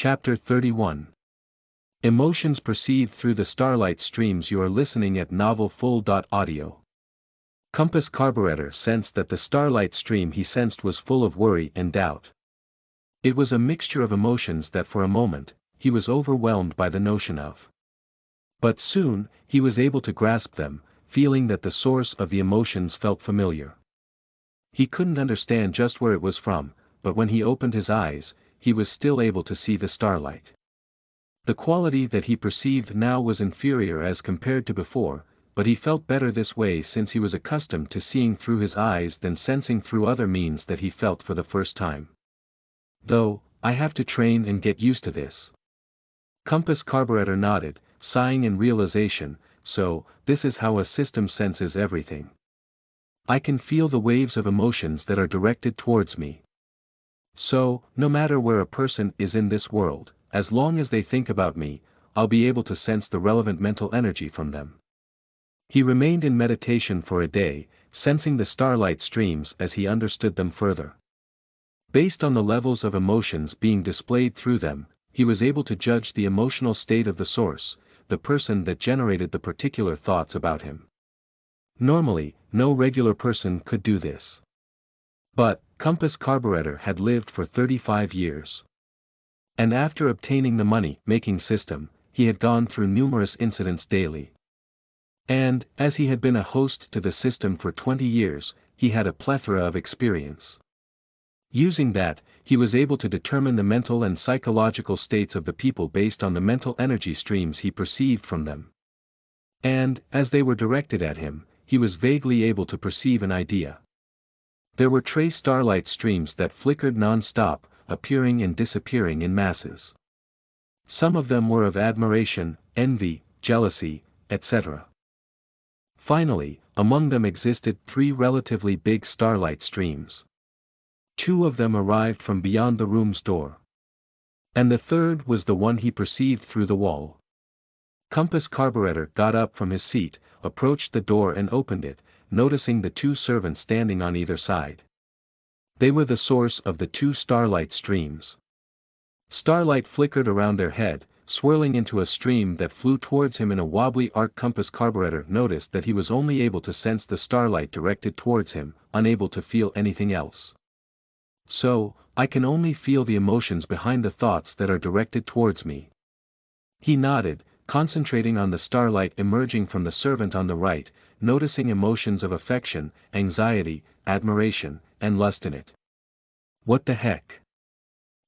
Chapter 31. Emotions perceived through the starlight streams. You are listening at NovelFull.audio. Compass Carburetor sensed that the starlight stream he sensed was full of worry and doubt. It was a mixture of emotions that for a moment, he was overwhelmed by the notion of. But soon, he was able to grasp them, feeling that the source of the emotions felt familiar. He couldn't understand just where it was from, but when he opened his eyes, he was still able to see the starlight. The quality that he perceived now was inferior as compared to before, but he felt better this way since he was accustomed to seeing through his eyes than sensing through other means that he felt for the first time. Though, I have to train and get used to this. Compass Carburetor nodded, sighing in realization, so, this is how a system senses everything. I can feel the waves of emotions that are directed towards me. So, no matter where a person is in this world, as long as they think about me, I'll be able to sense the relevant mental energy from them. He remained in meditation for a day, sensing the starlight streams as he understood them further. Based on the levels of emotions being displayed through them, he was able to judge the emotional state of the source, the person that generated the particular thoughts about him. Normally, no regular person could do this. But, Compass Carburetor had lived for 35 years. And after obtaining the money-making system, he had gone through numerous incidents daily. And, as he had been a host to the system for 20 years, he had a plethora of experience. Using that, he was able to determine the mental and psychological states of the people based on the mental energy streams he perceived from them. And, as they were directed at him, he was vaguely able to perceive an idea. There were trace starlight streams that flickered non-stop, appearing and disappearing in masses. Some of them were of admiration, envy, jealousy, etc. Finally, among them existed 3 relatively big starlight streams. 2 of them arrived from beyond the room's door. And the third was the one he perceived through the wall. Compass Carburetor got up from his seat, approached the door and opened it, noticing the 2 servants standing on either side. They were the source of the 2 starlight streams. Starlight flickered around their head, swirling into a stream that flew towards him in a wobbly arc. Compass Carburetor noticed that he was only able to sense the starlight directed towards him, unable to feel anything else. So, I can only feel the emotions behind the thoughts that are directed towards me. He nodded, concentrating on the starlight emerging from the servant on the right, noticing emotions of affection, anxiety, admiration, and lust in it. What the heck?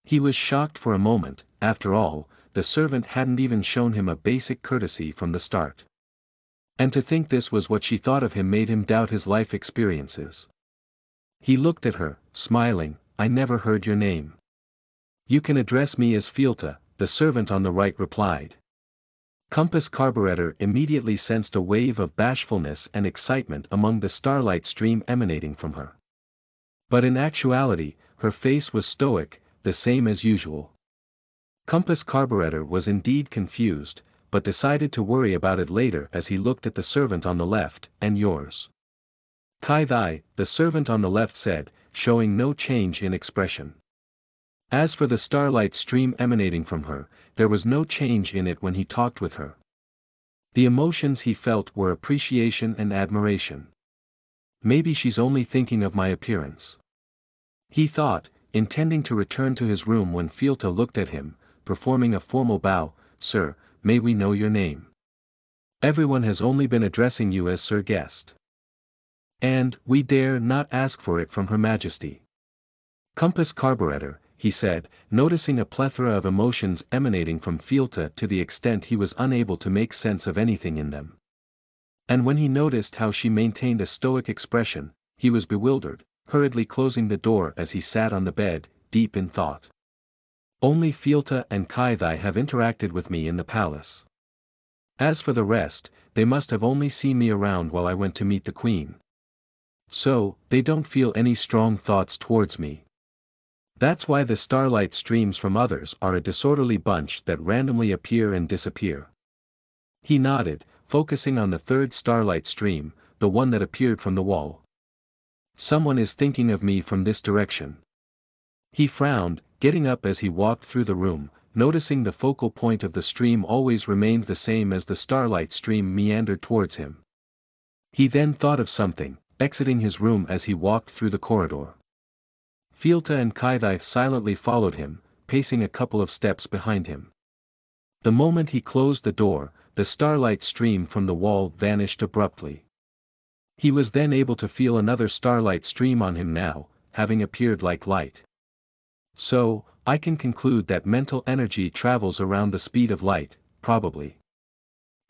He was shocked for a moment. After all, the servant hadn't even shown him a basic courtesy from the start. And to think this was what she thought of him made him doubt his life experiences. He looked at her, smiling. I never heard your name. You can address me as Fielta, the servant on the right replied. Compass Carburetor immediately sensed a wave of bashfulness and excitement among the starlight stream emanating from her. But in actuality, her face was stoic, the same as usual. Compass Carburetor was indeed confused, but decided to worry about it later as he looked at the servant on the left. And yours? Kai Thai, the servant on the left said, showing no change in expression. As for the starlight stream emanating from her, there was no change in it when he talked with her. The emotions he felt were appreciation and admiration. Maybe she's only thinking of my appearance. He thought, intending to return to his room when Fielta looked at him, performing a formal bow. Sir, may we know your name? Everyone has only been addressing you as Sir Guest. And, we dare not ask for it from Her Majesty. Compass Carburetor, he said, noticing a plethora of emotions emanating from Fielta to the extent he was unable to make sense of anything in them. And when he noticed how she maintained a stoic expression, he was bewildered, hurriedly closing the door as he sat on the bed, deep in thought. Only Fielta and Kai Thai have interacted with me in the palace. As for the rest, they must have only seen me around while I went to meet the Queen. So, they don't feel any strong thoughts towards me. That's why the starlight streams from others are a disorderly bunch that randomly appear and disappear. He nodded, focusing on the 3rd starlight stream, the one that appeared from the wall. Someone is thinking of me from this direction. He frowned, getting up as he walked through the room, noticing the focal point of the stream always remained the same as the starlight stream meandered towards him. He then thought of something, exiting his room as he walked through the corridor. Fielta and Kaithai silently followed him, pacing a couple of steps behind him. The moment he closed the door, the starlight stream from the wall vanished abruptly. He was then able to feel another starlight stream on him now, having appeared like light. So, I can conclude that mental energy travels around the speed of light, probably.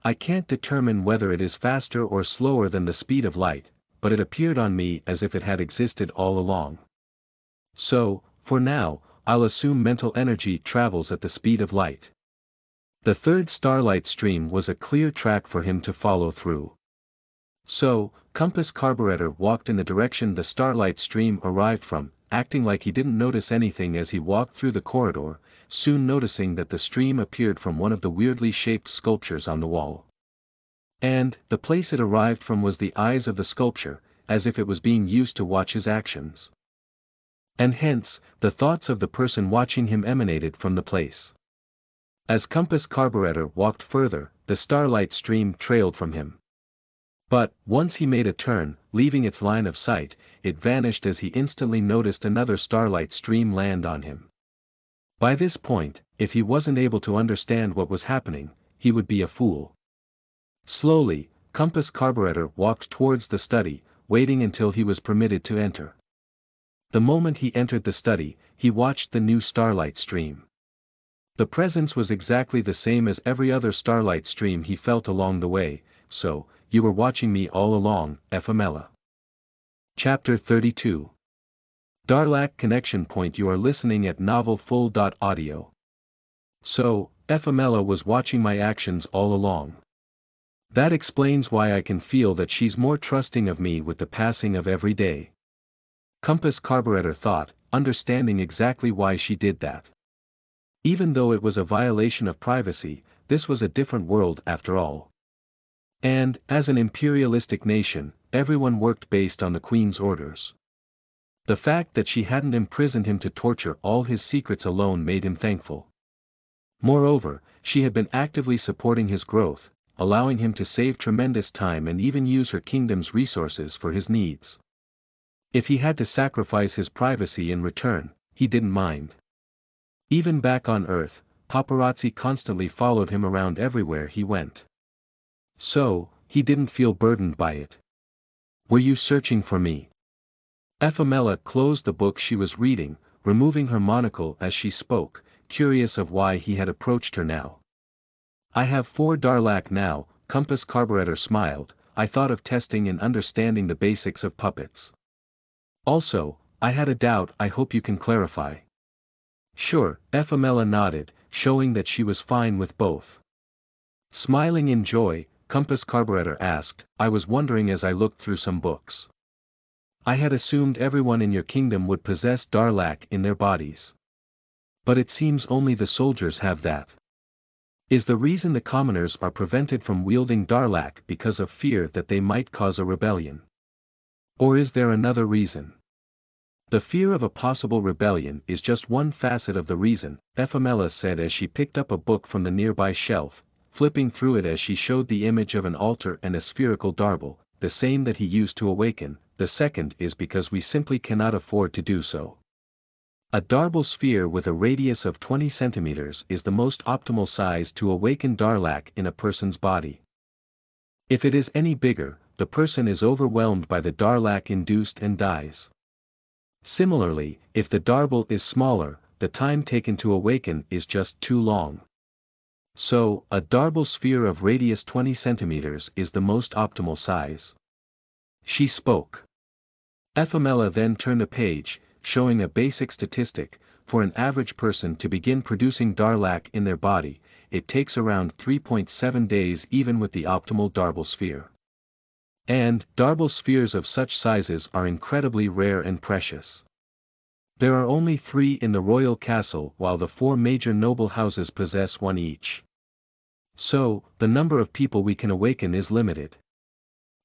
I can't determine whether it is faster or slower than the speed of light, but it appeared on me as if it had existed all along. So, for now, I'll assume mental energy travels at the speed of light. The third starlight stream was a clear track for him to follow through. So, Compass Carburetor walked in the direction the starlight stream arrived from, acting like he didn't notice anything as he walked through the corridor, soon noticing that the stream appeared from one of the weirdly shaped sculptures on the wall. And, the place it arrived from was the eyes of the sculpture, as if it was being used to watch his actions. And hence, the thoughts of the person watching him emanated from the place. As Compass Carburetor walked further, the starlight stream trailed from him. But, once he made a turn, leaving its line of sight, it vanished as he instantly noticed another starlight stream land on him. By this point, if he wasn't able to understand what was happening, he would be a fool. Slowly, Compass Carburetor walked towards the study, waiting until he was permitted to enter. The moment he entered the study, he watched the new starlight stream. The presence was exactly the same as every other starlight stream he felt along the way, so, you were watching me all along, Ephemelia. Chapter 32. Darlac Connection Point. You are listening at novelfull.audio. So, Ephemelia was watching my actions all along. That explains why I can feel that she's more trusting of me with the passing of every day. Compass Carburetor thought, understanding exactly why she did that. Even though it was a violation of privacy, this was a different world after all. And, as an imperialistic nation, everyone worked based on the Queen's orders. The fact that she hadn't imprisoned him to torture all his secrets alone made him thankful. Moreover, she had been actively supporting his growth, allowing him to save tremendous time and even use her kingdom's resources for his needs. If he had to sacrifice his privacy in return, he didn't mind. Even back on Earth, paparazzi constantly followed him around everywhere he went. So, he didn't feel burdened by it. Were you searching for me? Ephemelia closed the book she was reading, removing her monocle as she spoke, curious of why he had approached her now. I have 4 Darlac now, Compass Carburetor smiled. I thought of testing and understanding the basics of puppets. Also, I had a doubt. I hope you can clarify. Sure, Ephemelia nodded, showing that she was fine with both. Smiling in joy, Compass Carburetor asked, I was wondering as I looked through some books. I had assumed everyone in your kingdom would possess Darlac in their bodies. But it seems only the soldiers have that. Is the reason the commoners are prevented from wielding Darlac because of fear that they might cause a rebellion? Or is there another reason? The fear of a possible rebellion is just one facet of the reason, Ephemelia said as she picked up a book from the nearby shelf, flipping through it as she showed the image of an altar and a spherical darble, the same that he used to awaken. The second is because we simply cannot afford to do so. A darble sphere with a radius of 20 centimeters is the most optimal size to awaken Darlac in a person's body. If it is any bigger, the person is overwhelmed by the Darlac induced and dies. Similarly, if the darble is smaller, the time taken to awaken is just too long. So, a darble sphere of radius 20 centimeters is the most optimal size. She spoke. Ephemelia then turned a page, showing a basic statistic. For an average person to begin producing Darlac in their body, it takes around 3.7 days even with the optimal darble sphere. And, darble spheres of such sizes are incredibly rare and precious. There are only 3 in the royal castle while the 4 major noble houses possess 1 each. So, the number of people we can awaken is limited.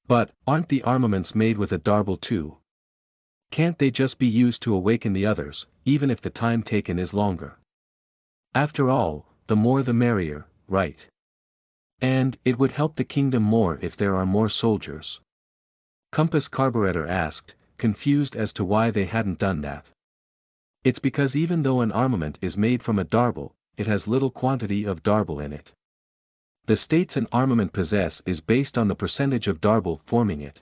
But, aren't the armaments made with a darble too? Can't they just be used to awaken the others, even if the time taken is longer? After all, the more the merrier, right? And it would help the kingdom more if there are more soldiers. Compass Carburetor asked, confused as to why they hadn't done that. It's because even though an armament is made from a darble, it has little quantity of darble in it. The states an armament possess is based on the percentage of darble forming it.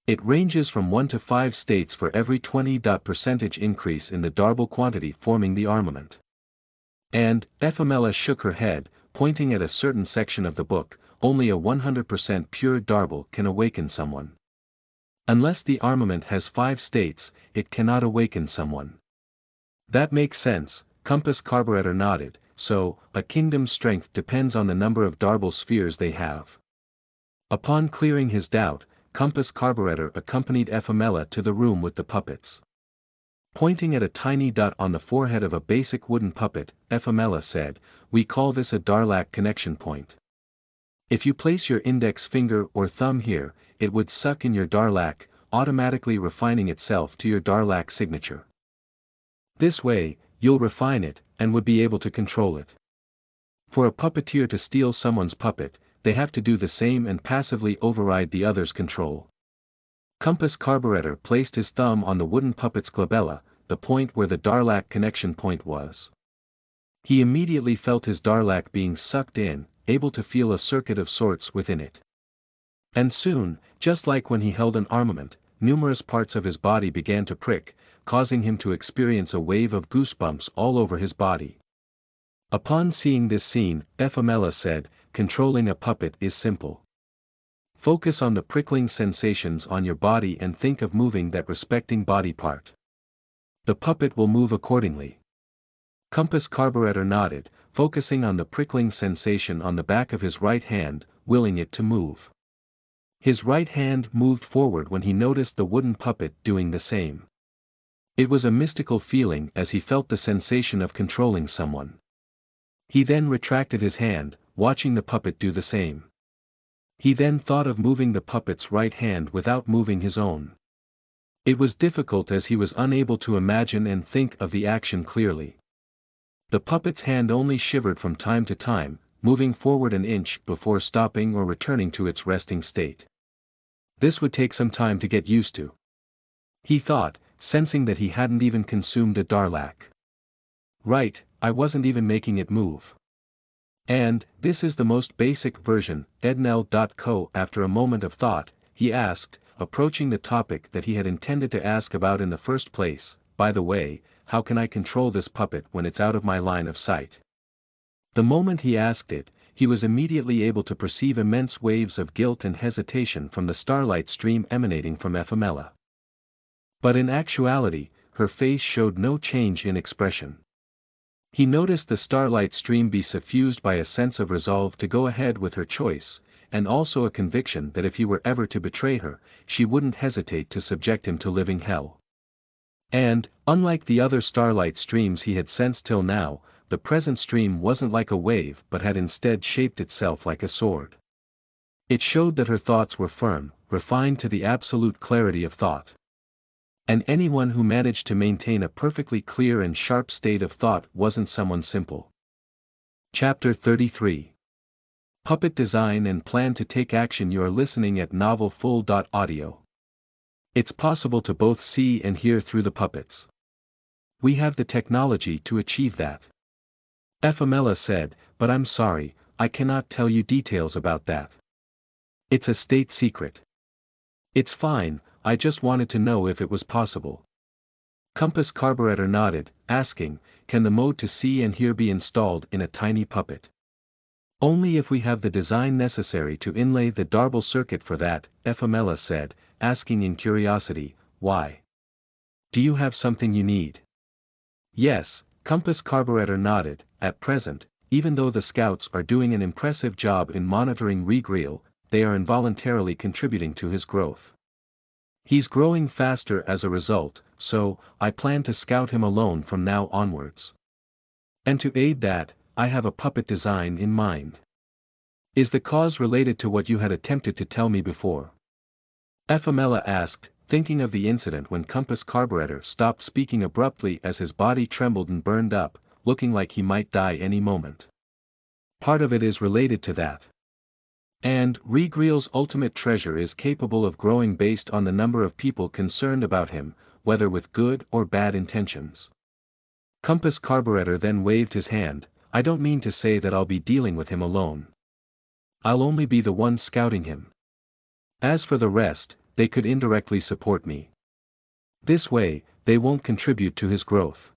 It ranges from 1 to 5 states for every 20% increase in the darble quantity forming the armament. And, Ephamela shook her head, pointing at a certain section of the book, only a 100% pure darble can awaken someone. Unless the armament has 5 states, it cannot awaken someone. That makes sense, Compass Carburetor nodded, so, a kingdom's strength depends on the number of darble spheres they have. Upon clearing his doubt, Compass Carburetor accompanied Ephamela to the room with the puppets. Pointing at a tiny dot on the forehead of a basic wooden puppet, Ephamela said, "We call this a Darlac connection point. If you place your index finger or thumb here, it would suck in your Darlac, automatically refining itself to your Darlac signature. This way, you'll refine it, and would be able to control it. For a puppeteer to steal someone's puppet, they have to do the same and passively override the other's control." Compass Carburetor placed his thumb on the wooden puppet's glabella, the point where the Darlac connection point was. He immediately felt his Darlac being sucked in, able to feel a circuit of sorts within it. And soon, just like when he held an armament, numerous parts of his body began to prick, causing him to experience a wave of goosebumps all over his body. Upon seeing this scene, Ephamela said, "Controlling a puppet is simple. Focus on the prickling sensations on your body and think of moving that respecting body part. The puppet will move accordingly." Compass Carburetor nodded, focusing on the prickling sensation on the back of his right hand, willing it to move. His right hand moved forward when he noticed the wooden puppet doing the same. It was a mystical feeling as he felt the sensation of controlling someone. He then retracted his hand, watching the puppet do the same. He then thought of moving the puppet's right hand without moving his own. It was difficult as he was unable to imagine and think of the action clearly. The puppet's hand only shivered from time to time, moving forward an inch before stopping or returning to its resting state. This would take some time to get used to. He thought, sensing that he hadn't even consumed a Darlac. Right, I wasn't even making it move. And, this is the most basic version, Ednel.co. After a moment of thought, he asked, approaching the topic that he had intended to ask about in the first place, "By the way, how can I control this puppet when it's out of my line of sight?" The moment he asked it, he was immediately able to perceive immense waves of guilt and hesitation from the starlight stream emanating from Ephamela. But in actuality, her face showed no change in expression. He noticed the starlight stream be suffused by a sense of resolve to go ahead with her choice, and also a conviction that if he were ever to betray her, she wouldn't hesitate to subject him to living hell. And, unlike the other starlight streams he had sensed till now, the present stream wasn't like a wave but had instead shaped itself like a sword. It showed that her thoughts were firm, refined to the absolute clarity of thought. And anyone who managed to maintain a perfectly clear and sharp state of thought wasn't someone simple. Chapter 33. Puppet Design and Plan to Take Action. You are listening at NovelFull.audio. It's possible to both see and hear through the puppets. We have the technology to achieve that. Ephamela said, "But I'm sorry, I cannot tell you details about that. It's a state secret." "It's fine, I just wanted to know if it was possible." Compass Carburetor nodded, asking, "Can the mode to see and hear be installed in a tiny puppet?" "Only if we have the design necessary to inlay the darble circuit for that," Ephamela said, asking in curiosity, "Why? Do you have something you need?" "Yes," Compass Carburetor nodded, "at present, even though the scouts are doing an impressive job in monitoring Regreel, they are involuntarily contributing to his growth. He's growing faster as a result, so, I plan to scout him alone from now onwards. And to aid that, I have a puppet design in mind." "Is the cause related to what you had attempted to tell me before?" Ephamela asked, thinking of the incident when Compass Carburetor stopped speaking abruptly as his body trembled and burned up, looking like he might die any moment. Part of it is related to that. And Regreel's ultimate treasure is capable of growing based on the number of people concerned about him, whether with good or bad intentions. Compass Carburetor then waved his hand. I don't mean to say that I'll be dealing with him alone. I'll only be the one scouting him. As for the rest, they could indirectly support me. This way, they won't contribute to his growth.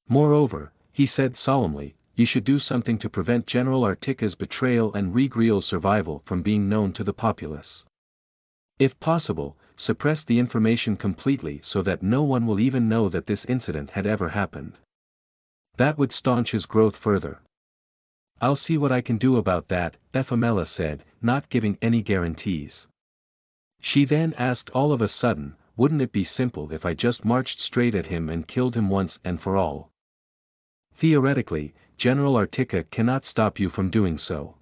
Moreover, he said solemnly, you should do something to prevent General Artika's betrayal and Regreel's survival from being known to the populace. If possible, suppress the information completely so that no one will even know that this incident had ever happened. That would staunch his growth further. I'll see what I can do about that, Ephamela said, not giving any guarantees. She then asked all of a sudden, wouldn't it be simple if I just marched straight at him and killed him once and for all? Theoretically, General Artika cannot stop you from doing so.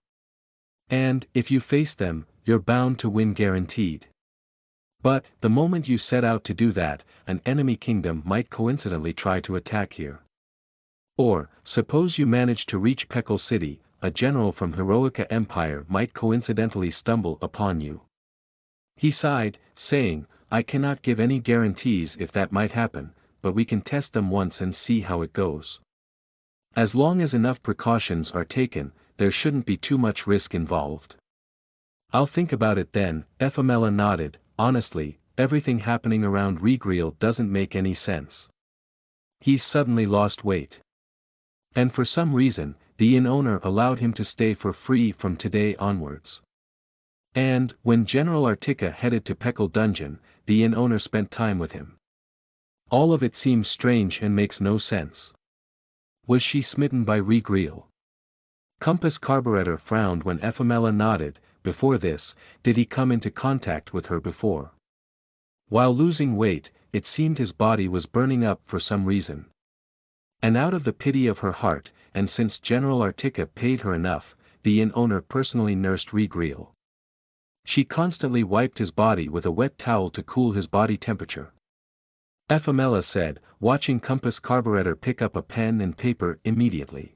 And, if you face them, you're bound to win guaranteed. But, the moment you set out to do that, an enemy kingdom might coincidentally try to attack here. Or, suppose you manage to reach Pekel City, a general from Heroica Empire might coincidentally stumble upon you. He sighed, saying, I cannot give any guarantees if that might happen, but we can test them once and see how it goes. As long as enough precautions are taken, there shouldn't be too much risk involved. I'll think about it then, Ephamela nodded. Honestly, everything happening around Regreel doesn't make any sense. He's suddenly lost weight. And for some reason, the inn owner allowed him to stay for free from today onwards. And, when General Artika headed to Pekel Dungeon, the inn owner spent time with him. All of it seems strange and makes no sense. Was she smitten by Regreel? Compass Carburetor frowned when Ephamela nodded. Before this, did he come into contact with her before? While losing weight, it seemed his body was burning up for some reason. And out of the pity of her heart, and since General Artika paid her enough, the inn owner personally nursed Regreel. She constantly wiped his body with a wet towel to cool his body temperature. Ephamela said, watching Compass Carburetor pick up a pen and paper immediately.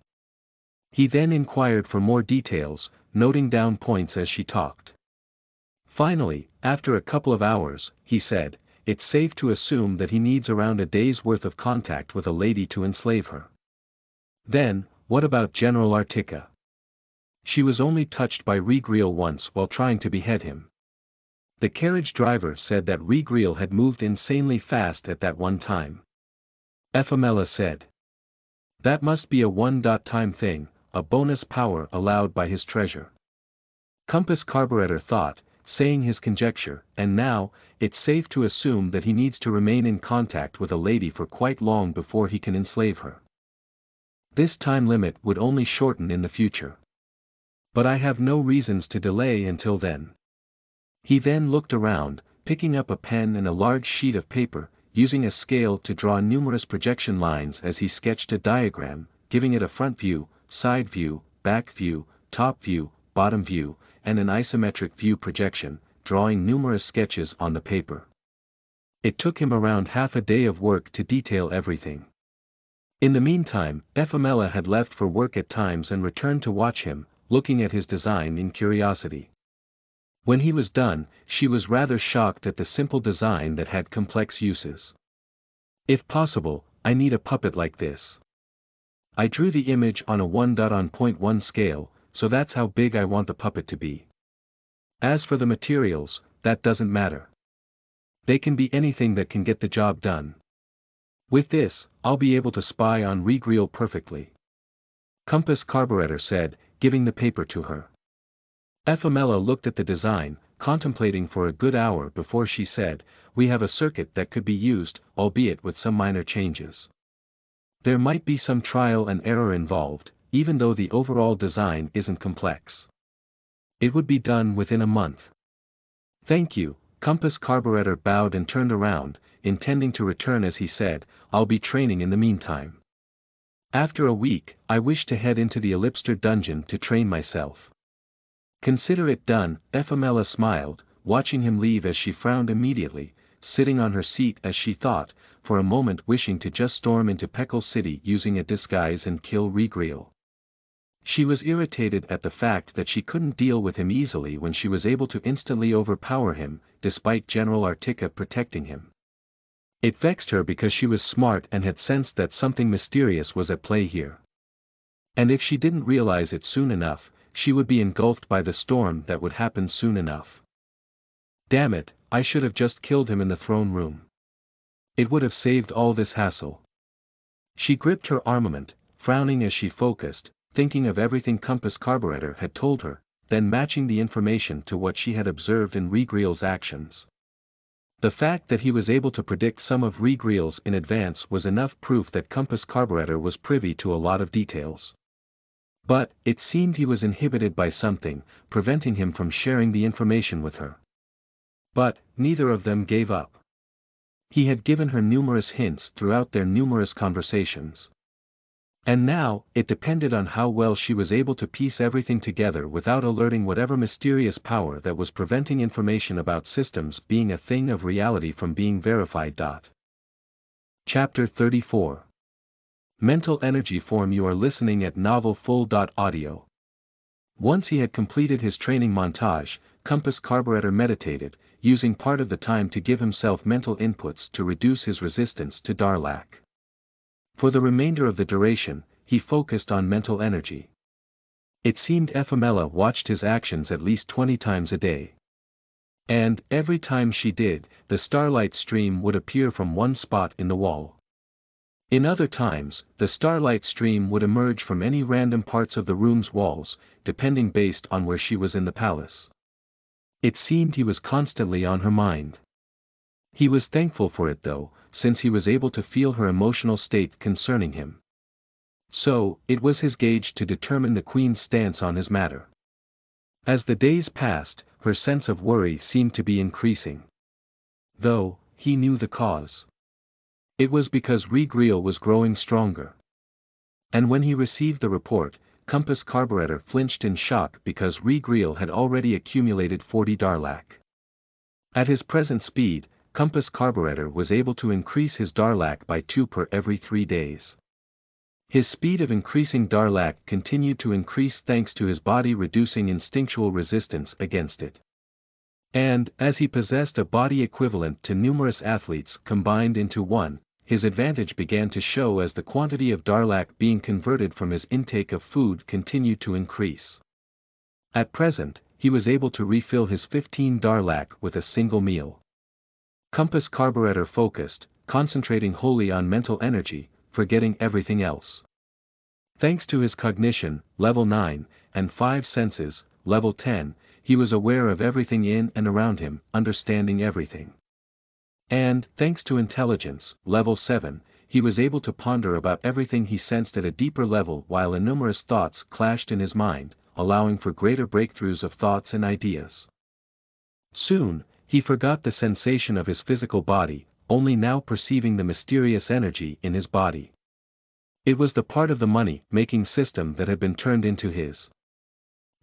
He then inquired for more details, noting down points as she talked. Finally, after a couple of hours, he said, it's safe to assume that he needs around a day's worth of contact with a lady to enslave her. Then, what about General Artika? She was only touched by Regreel once while trying to behead him. The carriage driver said that Regreel had moved insanely fast at that one time. Ephamela said. That must be a one-time thing, a bonus power allowed by his treasure. Compass Carburetor thought, saying his conjecture, and now, it's safe to assume that he needs to remain in contact with a lady for quite long before he can enslave her. This time limit would only shorten in the future. But I have no reasons to delay until then. He then looked around, picking up a pen and a large sheet of paper, using a scale to draw numerous projection lines as he sketched a diagram, giving it a front view, side view, back view, top view, bottom view, and an isometric view projection, drawing numerous sketches on the paper. It took him around half a day of work to detail everything. In the meantime, Ephamela had left for work at times and returned to watch him, looking at his design in curiosity. When he was done, she was rather shocked at the simple design that had complex uses. If possible, I need a puppet like this. I drew the image on a 1:1 scale, so that's how big I want the puppet to be. As for the materials, that doesn't matter. They can be anything that can get the job done. With this, I'll be able to spy on Regreel perfectly. Compass Carburetor said, giving the paper to her. Ephamela looked at the design, contemplating for a good hour before she said, we have a circuit that could be used, albeit with some minor changes. There might be some trial and error involved, even though the overall design isn't complex. It would be done within a month. Thank you. Compass Carburetor bowed and turned around, intending to return as he said, I'll be training in the meantime. After a week, I wish to head into the Ellipster dungeon to train myself. Consider it done, Ephamela smiled, watching him leave as she frowned immediately, sitting on her seat as she thought, for a moment wishing to just storm into Peckle City using a disguise and kill Regreal. She was irritated at the fact that she couldn't deal with him easily when she was able to instantly overpower him, despite General Artica protecting him. It vexed her because she was smart and had sensed that something mysterious was at play here. And if she didn't realize it soon enough, she would be engulfed by the storm that would happen soon enough. Damn it, I should have just killed him in the throne room. It would have saved all this hassle. She gripped her armament, frowning as she focused, thinking of everything Compass Carburetor had told her, then matching the information to what she had observed in Regreal's actions. The fact that he was able to predict some of Regreal's in advance was enough proof that Compass Carburetor was privy to a lot of details. But, it seemed he was inhibited by something, preventing him from sharing the information with her. But, neither of them gave up. He had given her numerous hints throughout their numerous conversations. And now, it depended on how well she was able to piece everything together without alerting whatever mysterious power that was preventing information about systems being a thing of reality from being verified. Chapter 34. Mental Energy Form. You are listening at NovelFull.audio. Once he had completed his training montage, Compass Carburetor meditated, using part of the time to give himself mental inputs to reduce his resistance to Darlac. For the remainder of the duration, he focused on mental energy. It seemed Ephamela watched his actions at least 20 times a day. And, every time she did, the starlight stream would appear from one spot in the wall. In other times, the starlight stream would emerge from any random parts of the room's walls, depending based on where she was in the palace. It seemed he was constantly on her mind. He was thankful for it though, since he was able to feel her emotional state concerning him. So, it was his gauge to determine the Queen's stance on his matter. As the days passed, her sense of worry seemed to be increasing. Though, he knew the cause. It was because Regreal was growing stronger. And when he received the report, Compass Carburetor flinched in shock because Regreal had already accumulated 40 Darlac. At his present speed, Compass Carburetor was able to increase his Darlac by 2 per every 3 days. His speed of increasing Darlac continued to increase thanks to his body reducing instinctual resistance against it. And, as he possessed a body equivalent to numerous athletes combined into one, his advantage began to show as the quantity of Darlac being converted from his intake of food continued to increase. At present, he was able to refill his 15 Darlac with a single meal. Compass Carburetor focused, concentrating wholly on mental energy, forgetting everything else. Thanks to his cognition, level 9, and 5 senses, level 10, he was aware of everything in and around him, understanding everything. And, thanks to intelligence, level 7, he was able to ponder about everything he sensed at a deeper level while innumerous thoughts clashed in his mind, allowing for greater breakthroughs of thoughts and ideas. Soon, he forgot the sensation of his physical body, only now perceiving the mysterious energy in his body. It was the part of the money-making system that had been turned into his.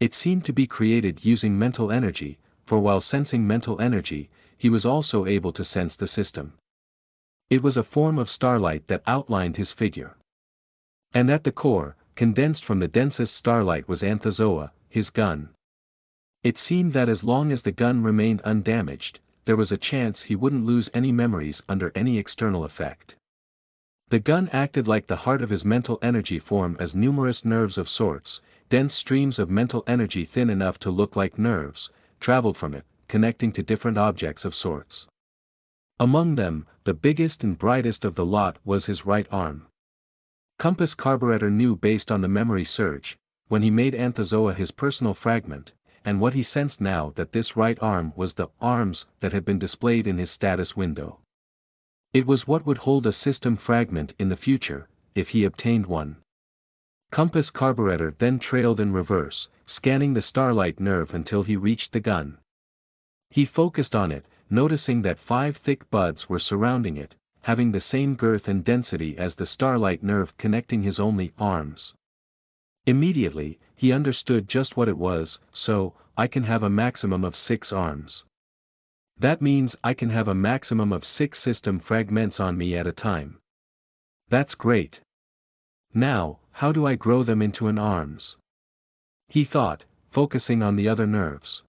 It seemed to be created using mental energy, for while sensing mental energy, he was also able to sense the system. It was a form of starlight that outlined his figure. And at the core, condensed from the densest starlight was Anthozoa, his gun. It seemed that as long as the gun remained undamaged, there was a chance he wouldn't lose any memories under any external effect. The gun acted like the heart of his mental energy form as numerous nerves of sorts, dense streams of mental energy thin enough to look like nerves, traveled from it, connecting to different objects of sorts. Among them, the biggest and brightest of the lot was his right arm. Compass Carburetor knew based on the memory surge, when he made Anthozoa his personal fragment, and what he sensed now that this right arm was the arms that had been displayed in his status window. It was what would hold a system fragment in the future, if he obtained one. Compass Carburetor then trailed in reverse, scanning the starlight nerve until he reached the gun. He focused on it, noticing that 5 thick buds were surrounding it, having the same girth and density as the starlight nerve connecting his only arms. Immediately, he understood just what it was, so, I can have a maximum of 6 arms. That means I can have a maximum of 6 system fragments on me at a time. That's great. Now, how do I grow them into an arms? He thought, focusing on the other nerves.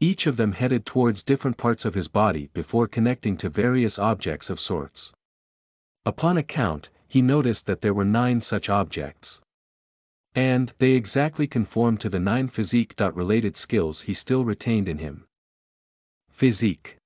Each of them headed towards different parts of his body before connecting to various objects of sorts. Upon a count, he noticed that there were 9 such objects. And they exactly conformed to the 9 physique-related skills he still retained in him. Physique.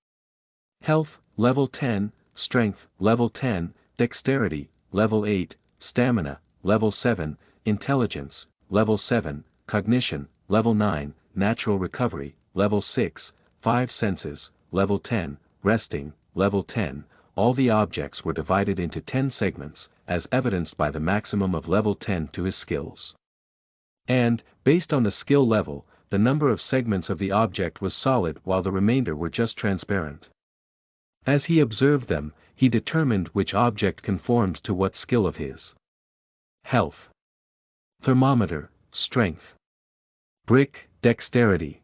Health, level 10, Strength, level 10, Dexterity, level 8, Stamina, level 7, Intelligence, level 7, Cognition, level 9, Natural Recovery, level 6, 5 Senses, level 10, Resting, level 10. All the objects were divided into 10 segments, as evidenced by the maximum of level 10 to his skills. And, based on the skill level, the number of segments of the object was solid while the remainder were just transparent. As he observed them, he determined which object conformed to what skill of his. Health. Thermometer, Strength. Brick, Dexterity.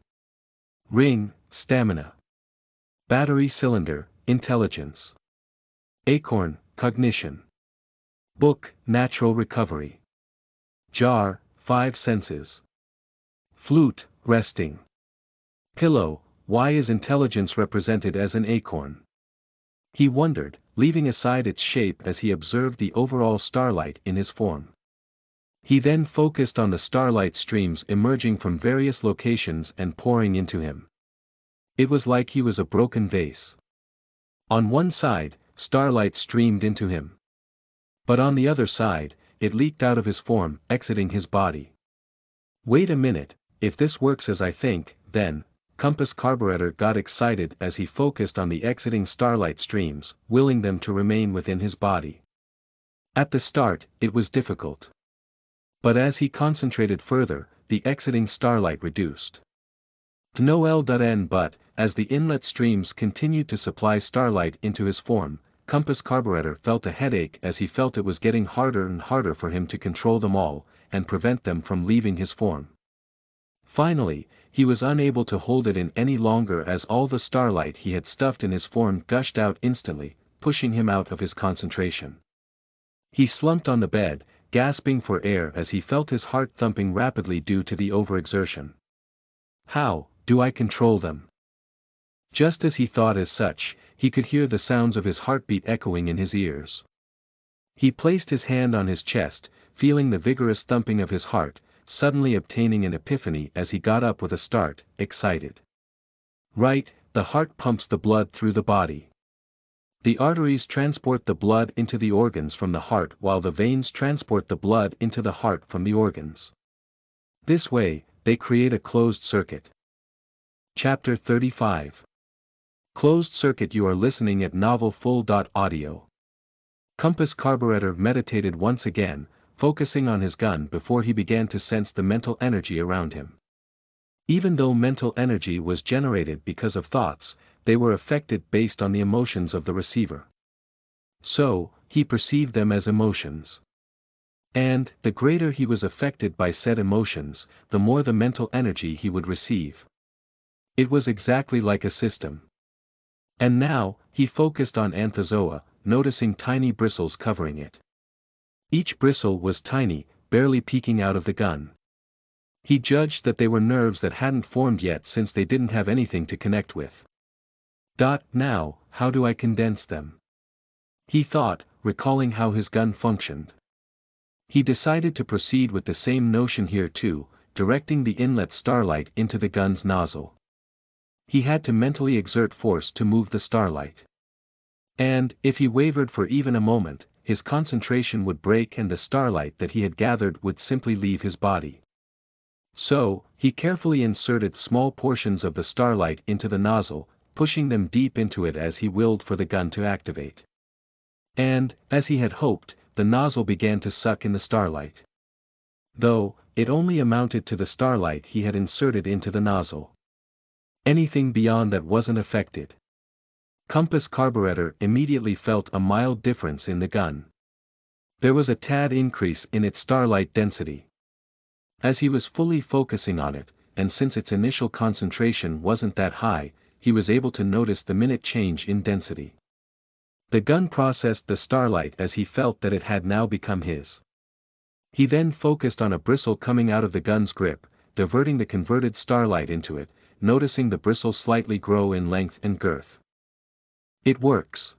Ring, Stamina. Battery cylinder, Intelligence. Acorn, Cognition. Book, Natural Recovery. Jar, 5 Senses. Flute, Resting. Pillow, why is intelligence represented as an acorn? He wondered, leaving aside its shape as he observed the overall starlight in his form. He then focused on the starlight streams emerging from various locations and pouring into him. It was like he was a broken vase. On one side, starlight streamed into him. But on the other side, it leaked out of his form, exiting his body. Wait a minute, if this works as I think, then, Compass Carburetor got excited as he focused on the exiting starlight streams, willing them to remain within his body. At the start, it was difficult. But as he concentrated further, the exiting starlight reduced. Noel.n But, as the inlet streams continued to supply starlight into his form, Compass Carburetor felt a headache as he felt it was getting harder and harder for him to control them all, and prevent them from leaving his form. Finally, he was unable to hold it in any longer as all the starlight he had stuffed in his form gushed out instantly, pushing him out of his concentration. He slumped on the bed, gasping for air as he felt his heart thumping rapidly due to the overexertion. How do I control them? Just as he thought as such, he could hear the sounds of his heartbeat echoing in his ears. He placed his hand on his chest, feeling the vigorous thumping of his heart, suddenly obtaining an epiphany as he got up with a start, excited. Right, the heart pumps the blood through the body. The arteries transport the blood into the organs from the heart while the veins transport the blood into the heart from the organs. This way, they create a closed circuit. Chapter 35. Closed Circuit. You are listening at novelfull.audio. Compass Carburetor meditated once again, focusing on his gun before he began to sense the mental energy around him. Even though mental energy was generated because of thoughts, they were affected based on the emotions of the receiver. So, he perceived them as emotions. And, the greater he was affected by said emotions, the more the mental energy he would receive. It was exactly like a system. And now, he focused on Anthozoa, noticing tiny bristles covering it. Each bristle was tiny, barely peeking out of the gun. He judged that they were nerves that hadn't formed yet since they didn't have anything to connect with. Now, how do I condense them? He thought, recalling how his gun functioned. He decided to proceed with the same notion here too, directing the inlet starlight into the gun's nozzle. He had to mentally exert force to move the starlight. And, if he wavered for even a moment, his concentration would break and the starlight that he had gathered would simply leave his body. So, he carefully inserted small portions of the starlight into the nozzle, pushing them deep into it as he willed for the gun to activate. And, as he had hoped, the nozzle began to suck in the starlight. Though, it only amounted to the starlight he had inserted into the nozzle. Anything beyond that wasn't affected. Compass Carburetor immediately felt a mild difference in the gun. There was a tad increase in its starlight density. As he was fully focusing on it, and since its initial concentration wasn't that high, he was able to notice the minute change in density. The gun processed the starlight as he felt that it had now become his. He then focused on a bristle coming out of the gun's grip, diverting the converted starlight into it, noticing the bristle slightly grow in length and girth. It works.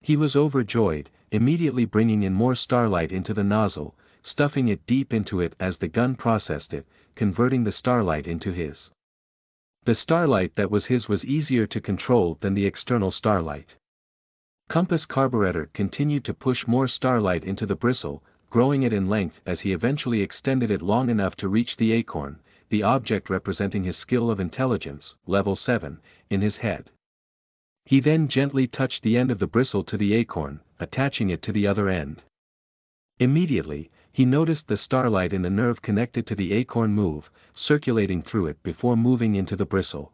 He was overjoyed, immediately bringing in more starlight into the nozzle, stuffing it deep into it as the gun processed it, converting the starlight into his. The starlight that was his was easier to control than the external starlight. Compass Carburetor continued to push more starlight into the bristle, growing it in length as he eventually extended it long enough to reach the acorn, the object representing his skill of intelligence, level 7, in his head. He then gently touched the end of the bristle to the acorn, attaching it to the other end. Immediately, he noticed the starlight in the nerve connected to the acorn move, circulating through it before moving into the bristle.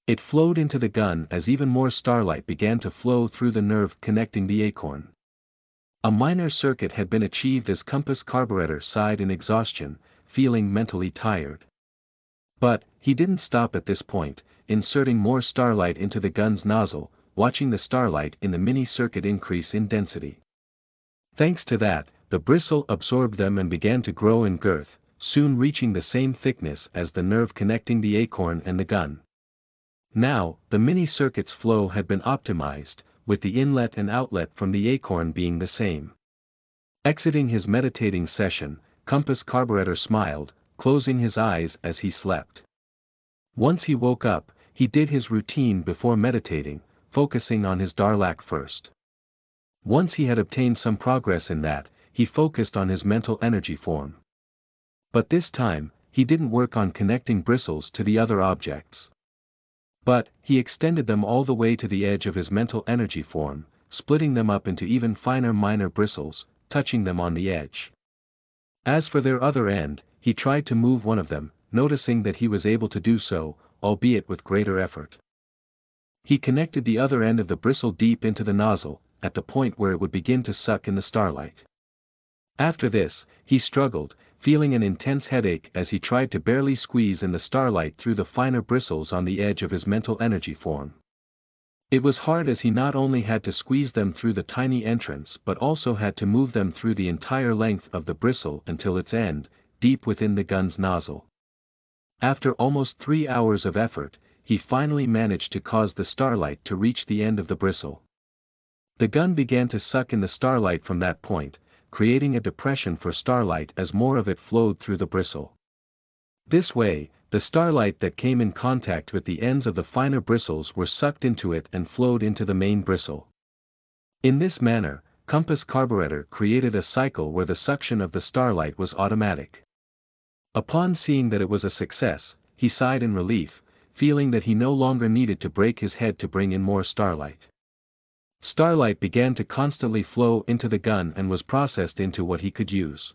It flowed into the gun as even more starlight began to flow through the nerve connecting the acorn. A minor circuit had been achieved as Compass Carburetor sighed in exhaustion, feeling mentally tired. But, he didn't stop at this point, inserting more starlight into the gun's nozzle, watching the starlight in the mini-circuit increase in density. Thanks to that, the bristle absorbed them and began to grow in girth, soon reaching the same thickness as the nerve connecting the acorn and the gun. Now, the mini-circuit's flow had been optimized, with the inlet and outlet from the acorn being the same. Exiting his meditating session, Compass Carburetor smiled, closing his eyes as he slept. Once he woke up, he did his routine before meditating, focusing on his Darlac first. Once he had obtained some progress in that, he focused on his mental energy form. But this time, he didn't work on connecting bristles to the other objects. But, he extended them all the way to the edge of his mental energy form, splitting them up into even finer minor bristles, touching them on the edge. As for their other end, he tried to move one of them, noticing that he was able to do so, albeit with greater effort. He connected the other end of the bristle deep into the nozzle, at the point where it would begin to suck in the starlight. After this, he struggled, feeling an intense headache as he tried to barely squeeze in the starlight through the finer bristles on the edge of his mental energy form. It was hard as he not only had to squeeze them through the tiny entrance but also had to move them through the entire length of the bristle until its end, deep within the gun's nozzle. After almost 3 hours of effort, he finally managed to cause the starlight to reach the end of the bristle. The gun began to suck in the starlight from that point, creating a depression for starlight as more of it flowed through the bristle. This way, the starlight that came in contact with the ends of the finer bristles were sucked into it and flowed into the main bristle. In this manner, Compass Carburetor created a cycle where the suction of the starlight was automatic. Upon seeing that it was a success, he sighed in relief, feeling that he no longer needed to break his head to bring in more starlight. Starlight began to constantly flow into the gun and was processed into what he could use.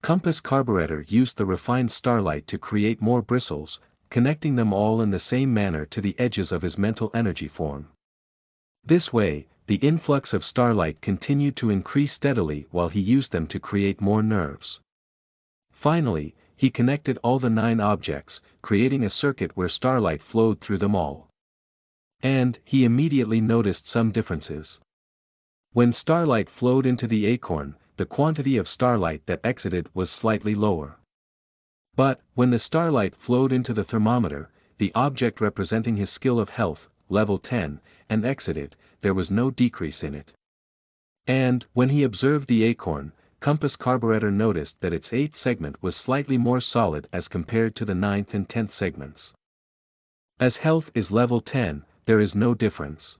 Compass Carburetor used the refined starlight to create more bristles, connecting them all in the same manner to the edges of his mental energy form. This way, the influx of starlight continued to increase steadily while he used them to create more nerves. Finally, he connected all the 9 objects, creating a circuit where starlight flowed through them all. And, he immediately noticed some differences. When starlight flowed into the acorn, the quantity of starlight that exited was slightly lower. But, when the starlight flowed into the thermometer, the object representing his skill of health, level 10, and exited, there was no decrease in it. And, when he observed the acorn, Compass Carburetor noticed that its 8th segment was slightly more solid as compared to the 9th and 10th segments. As health is level 10, there is no difference.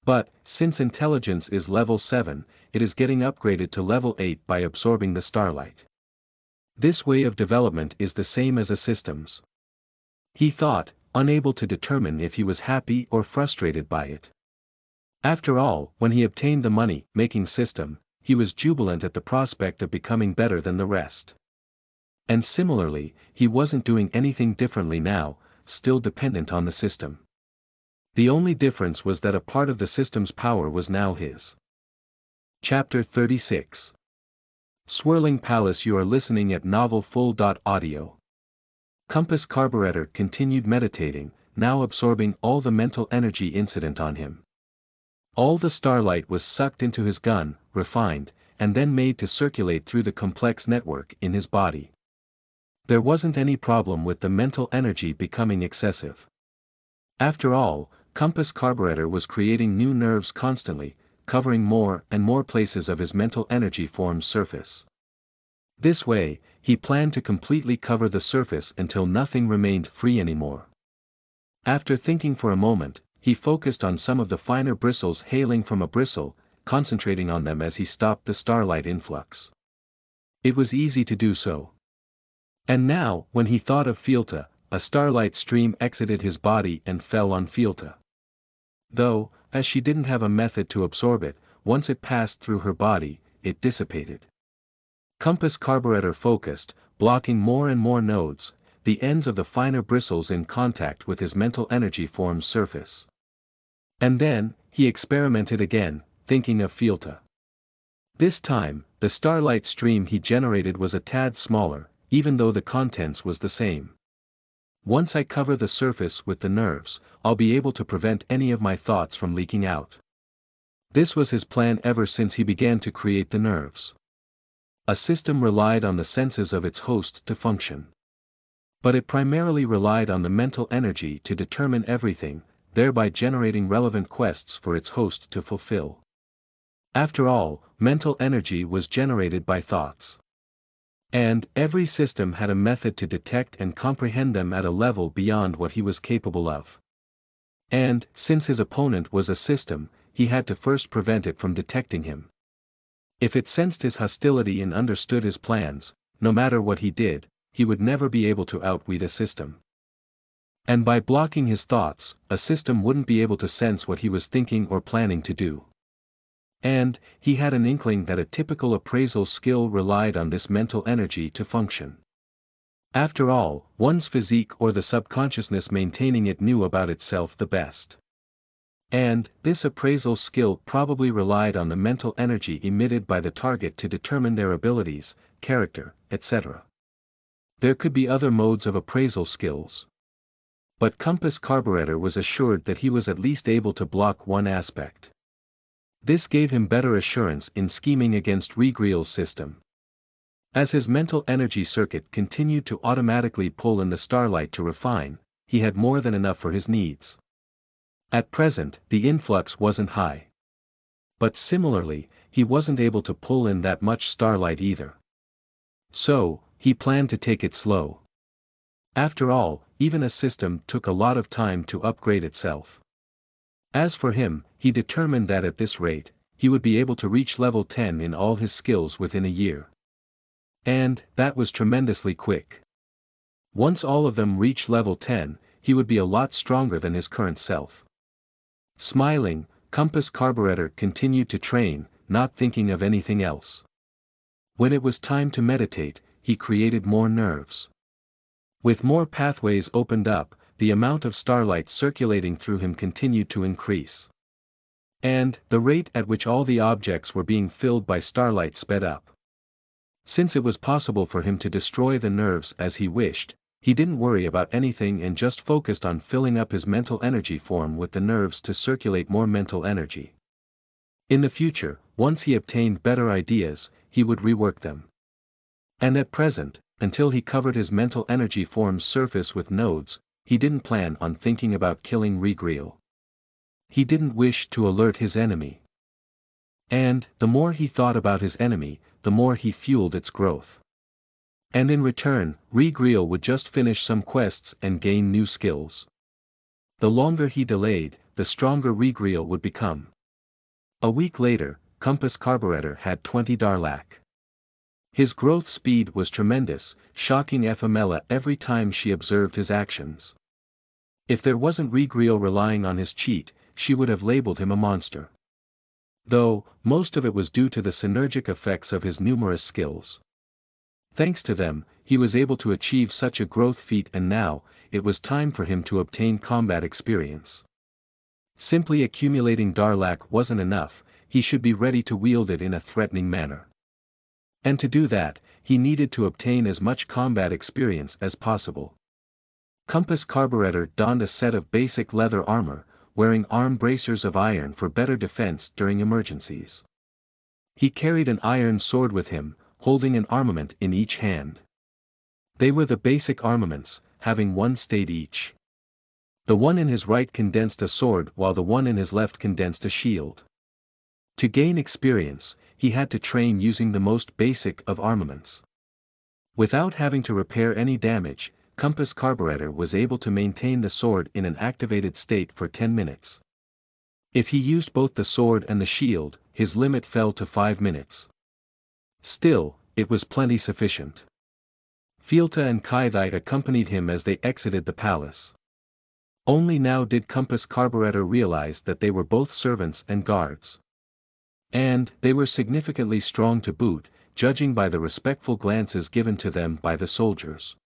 But, since intelligence is level 7, it is getting upgraded to level 8 by absorbing the starlight. This way of development is the same as a system's. He thought, unable to determine if he was happy or frustrated by it. After all, when he obtained the money-making system, he was jubilant at the prospect of becoming better than the rest. And similarly, he wasn't doing anything differently now, still dependent on the system. The only difference was that a part of the system's power was now his. Chapter 36. Swirling Palace. You are listening at novelfull.audio. Compass Carburetor continued meditating, now absorbing all the mental energy incident on him. All the starlight was sucked into his gun, refined, and then made to circulate through the complex network in his body. There wasn't any problem with the mental energy becoming excessive. After all, Compass Carburetor was creating new nerves constantly, covering more and more places of his mental energy form's surface. This way, he planned to completely cover the surface until nothing remained free anymore. After thinking for a moment, he focused on some of the finer bristles hailing from a bristle, concentrating on them as he stopped the starlight influx. It was easy to do so. And now, when he thought of Fielta, a starlight stream exited his body and fell on Fielta. Though, as she didn't have a method to absorb it, once it passed through her body, it dissipated. Compass Carburetor focused, blocking more and more nodes, the ends of the finer bristles in contact with his mental energy form's surface. And then, he experimented again, thinking of Fielta. This time, the starlight stream he generated was a tad smaller, even though the contents was the same. Once I cover the surface with the nerves, I'll be able to prevent any of my thoughts from leaking out. This was his plan ever since he began to create the nerves. A system relied on the senses of its host to function. But it primarily relied on the mental energy to determine everything, thereby generating relevant quests for its host to fulfill. After all, mental energy was generated by thoughts. And every system had a method to detect and comprehend them at a level beyond what he was capable of. And, since his opponent was a system, he had to first prevent it from detecting him. If it sensed his hostility and understood his plans, no matter what he did, he would never be able to outwit a system. And by blocking his thoughts, a system wouldn't be able to sense what he was thinking or planning to do. And, he had an inkling that a typical appraisal skill relied on this mental energy to function. After all, one's physique or the subconsciousness maintaining it knew about itself the best. And, this appraisal skill probably relied on the mental energy emitted by the target to determine their abilities, character, etc. There could be other modes of appraisal skills. But Compass Carburetor was assured that he was at least able to block one aspect. This gave him better assurance in scheming against Regreel's system. As his mental energy circuit continued to automatically pull in the starlight to refine, he had more than enough for his needs. At present, the influx wasn't high. But similarly, he wasn't able to pull in that much starlight either. So, he planned to take it slow. After all, even a system took a lot of time to upgrade itself. As for him, he determined that at this rate, he would be able to reach level 10 in all his skills within a year. And, that was tremendously quick. Once all of them reached level 10, he would be a lot stronger than his current self. Smiling, Compass Carburetor continued to train, not thinking of anything else. When it was time to meditate, he created more nerves. With more pathways opened up, the amount of starlight circulating through him continued to increase. And, the rate at which all the objects were being filled by starlight sped up. Since it was possible for him to destroy the nerves as he wished, he didn't worry about anything and just focused on filling up his mental energy form with the nerves to circulate more mental energy. In the future, once he obtained better ideas, he would rework them. And at present, until he covered his mental energy form's surface with nodes, he didn't plan on thinking about killing Regreel. He didn't wish to alert his enemy. And, the more he thought about his enemy, the more he fueled its growth. And in return, Regreel would just finish some quests and gain new skills. The longer he delayed, the stronger Regreel would become. A week later, Compass Carburetor had 20 Darlak. His growth speed was tremendous, shocking Ephemeria every time she observed his actions. If there wasn't Regreel relying on his cheat, she would have labeled him a monster. Though, most of it was due to the synergic effects of his numerous skills. Thanks to them, he was able to achieve such a growth feat, and now, it was time for him to obtain combat experience. Simply accumulating Darlak wasn't enough, he should be ready to wield it in a threatening manner. And to do that, he needed to obtain as much combat experience as possible. Compass Carburetor donned a set of basic leather armor, wearing arm bracers of iron for better defense during emergencies. He carried an iron sword with him, holding an armament in each hand. They were the basic armaments, having one state each. The one in his right condensed a sword while the one in his left condensed a shield. To gain experience, he had to train using the most basic of armaments. Without having to repair any damage, Compass Carburetor was able to maintain the sword in an activated state for 10 minutes. If he used both the sword and the shield, his limit fell to 5 minutes. Still, it was plenty sufficient. Fielta and Kaithai accompanied him as they exited the palace. Only now did Compass Carburetor realize that they were both servants and guards. And they were significantly strong to boot, judging by the respectful glances given to them by the soldiers.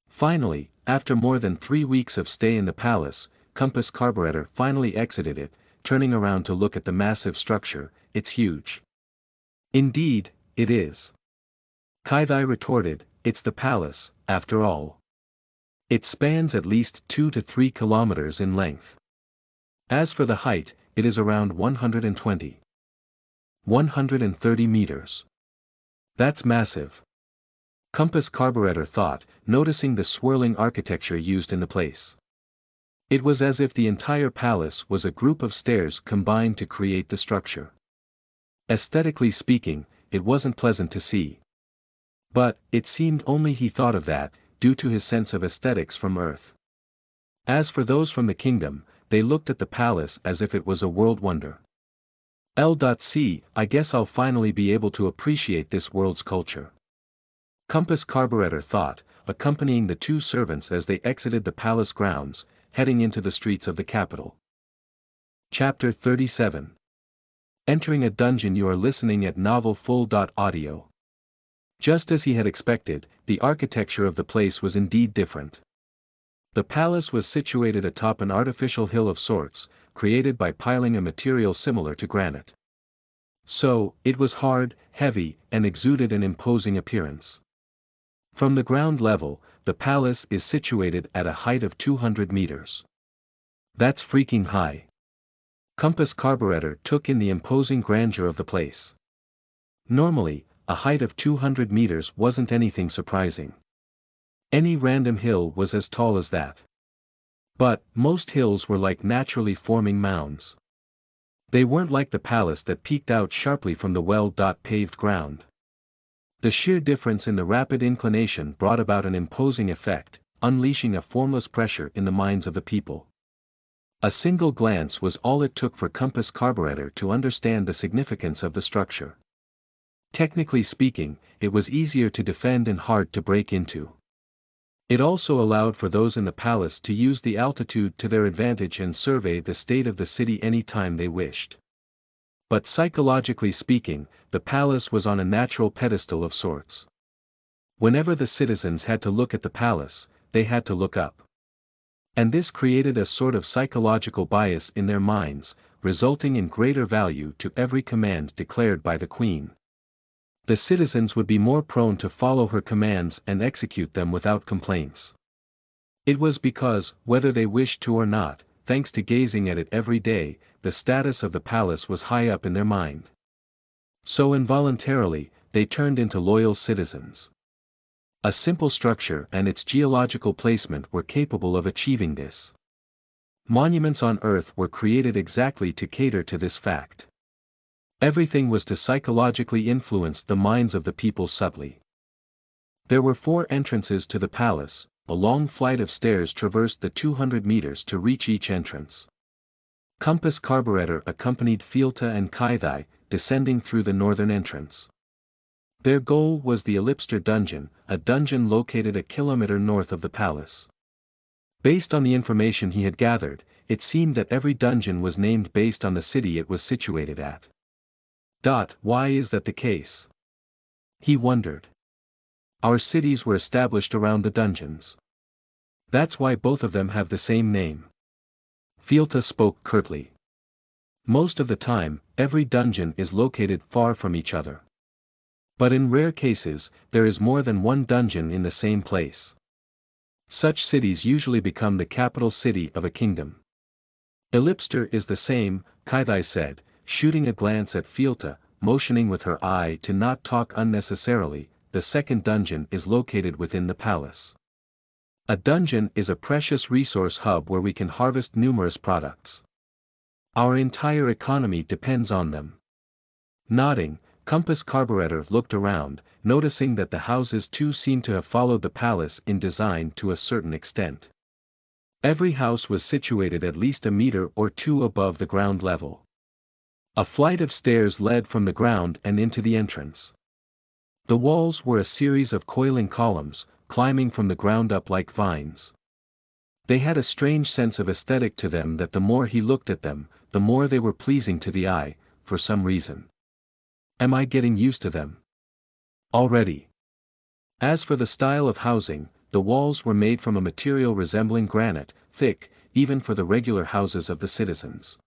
Finally, after more than 3 weeks of stay in the palace, Compass Carburetor finally exited it, turning around to look at the massive structure. It's huge. Indeed, it is. Kaithai retorted, it's the palace, after all. It spans at least 2 to 3 kilometers in length. As for the height, it is around 130 meters. That's massive. Compass Carburetor thought, noticing the swirling architecture used in the place. It was as if the entire palace was a group of stairs combined to create the structure. Aesthetically speaking, it wasn't pleasant to see. But, it seemed only he thought of that, due to his sense of aesthetics from Earth. As for those from the kingdom, they looked at the palace as if it was a world wonder. I guess I'll finally be able to appreciate this world's culture. Compass Carburetor thought, accompanying the 2 servants as they exited the palace grounds, heading into the streets of the capital. Chapter 37. Entering a dungeon. You are listening at NovelFull.audio. Just as he had expected, the architecture of the place was indeed different. The palace was situated atop an artificial hill of sorts, created by piling a material similar to granite. So, it was hard, heavy, and exuded an imposing appearance. From the ground level, the palace is situated at a height of 200 meters. That's freaking high. Compass Carburetor took in the imposing grandeur of the place. Normally, a height of 200 meters wasn't anything surprising. Any random hill was as tall as that. But, most hills were like naturally forming mounds. They weren't like the palace that peeked out sharply from the well-paved ground. The sheer difference in the rapid inclination brought about an imposing effect, unleashing a formless pressure in the minds of the people. A single glance was all it took for Compass Carburetor to understand the significance of the structure. Technically speaking, it was easier to defend and hard to break into. It also allowed for those in the palace to use the altitude to their advantage and survey the state of the city any time they wished. But psychologically speaking, the palace was on a natural pedestal of sorts. Whenever the citizens had to look at the palace, they had to look up. And this created a sort of psychological bias in their minds, resulting in greater value to every command declared by the Queen. The citizens would be more prone to follow her commands and execute them without complaints. It was because, whether they wished to or not, thanks to gazing at it every day, the status of the palace was high up in their mind. So involuntarily, they turned into loyal citizens. A simple structure and its geological placement were capable of achieving this. Monuments on Earth were created exactly to cater to this fact. Everything was to psychologically influence the minds of the people subtly. There were 4 entrances to the palace. A long flight of stairs traversed the 200 meters to reach each entrance. Compass Carburetor accompanied Fielta and Kaithai, descending through the northern entrance. Their goal was the Ellipster Dungeon, a dungeon located a kilometer north of the palace. Based on the information he had gathered, it seemed that every dungeon was named based on the city it was situated at. Why is that the case? He wondered. Our cities were established around the dungeons. That's why both of them have the same name. Fielta spoke curtly. Most of the time, every dungeon is located far from each other. But in rare cases, there is more than one dungeon in the same place. Such cities usually become the capital city of a kingdom. Elipster is the same, Kaithai said, shooting a glance at Fielta, motioning with her eye to not talk unnecessarily. The second dungeon is located within the palace. A dungeon is a precious resource hub where we can harvest numerous products. Our entire economy depends on them. Nodding, Compass Carburetor looked around, noticing that the houses too seemed to have followed the palace in design to a certain extent. Every house was situated at least a meter or two above the ground level. A flight of stairs led from the ground and into the entrance. The walls were a series of coiling columns, climbing from the ground up like vines. They had a strange sense of aesthetic to them that the more he looked at them, the more they were pleasing to the eye, for some reason. Am I getting used to them already? As for the style of housing, the walls were made from a material resembling granite, thick, even for the regular houses of the citizens.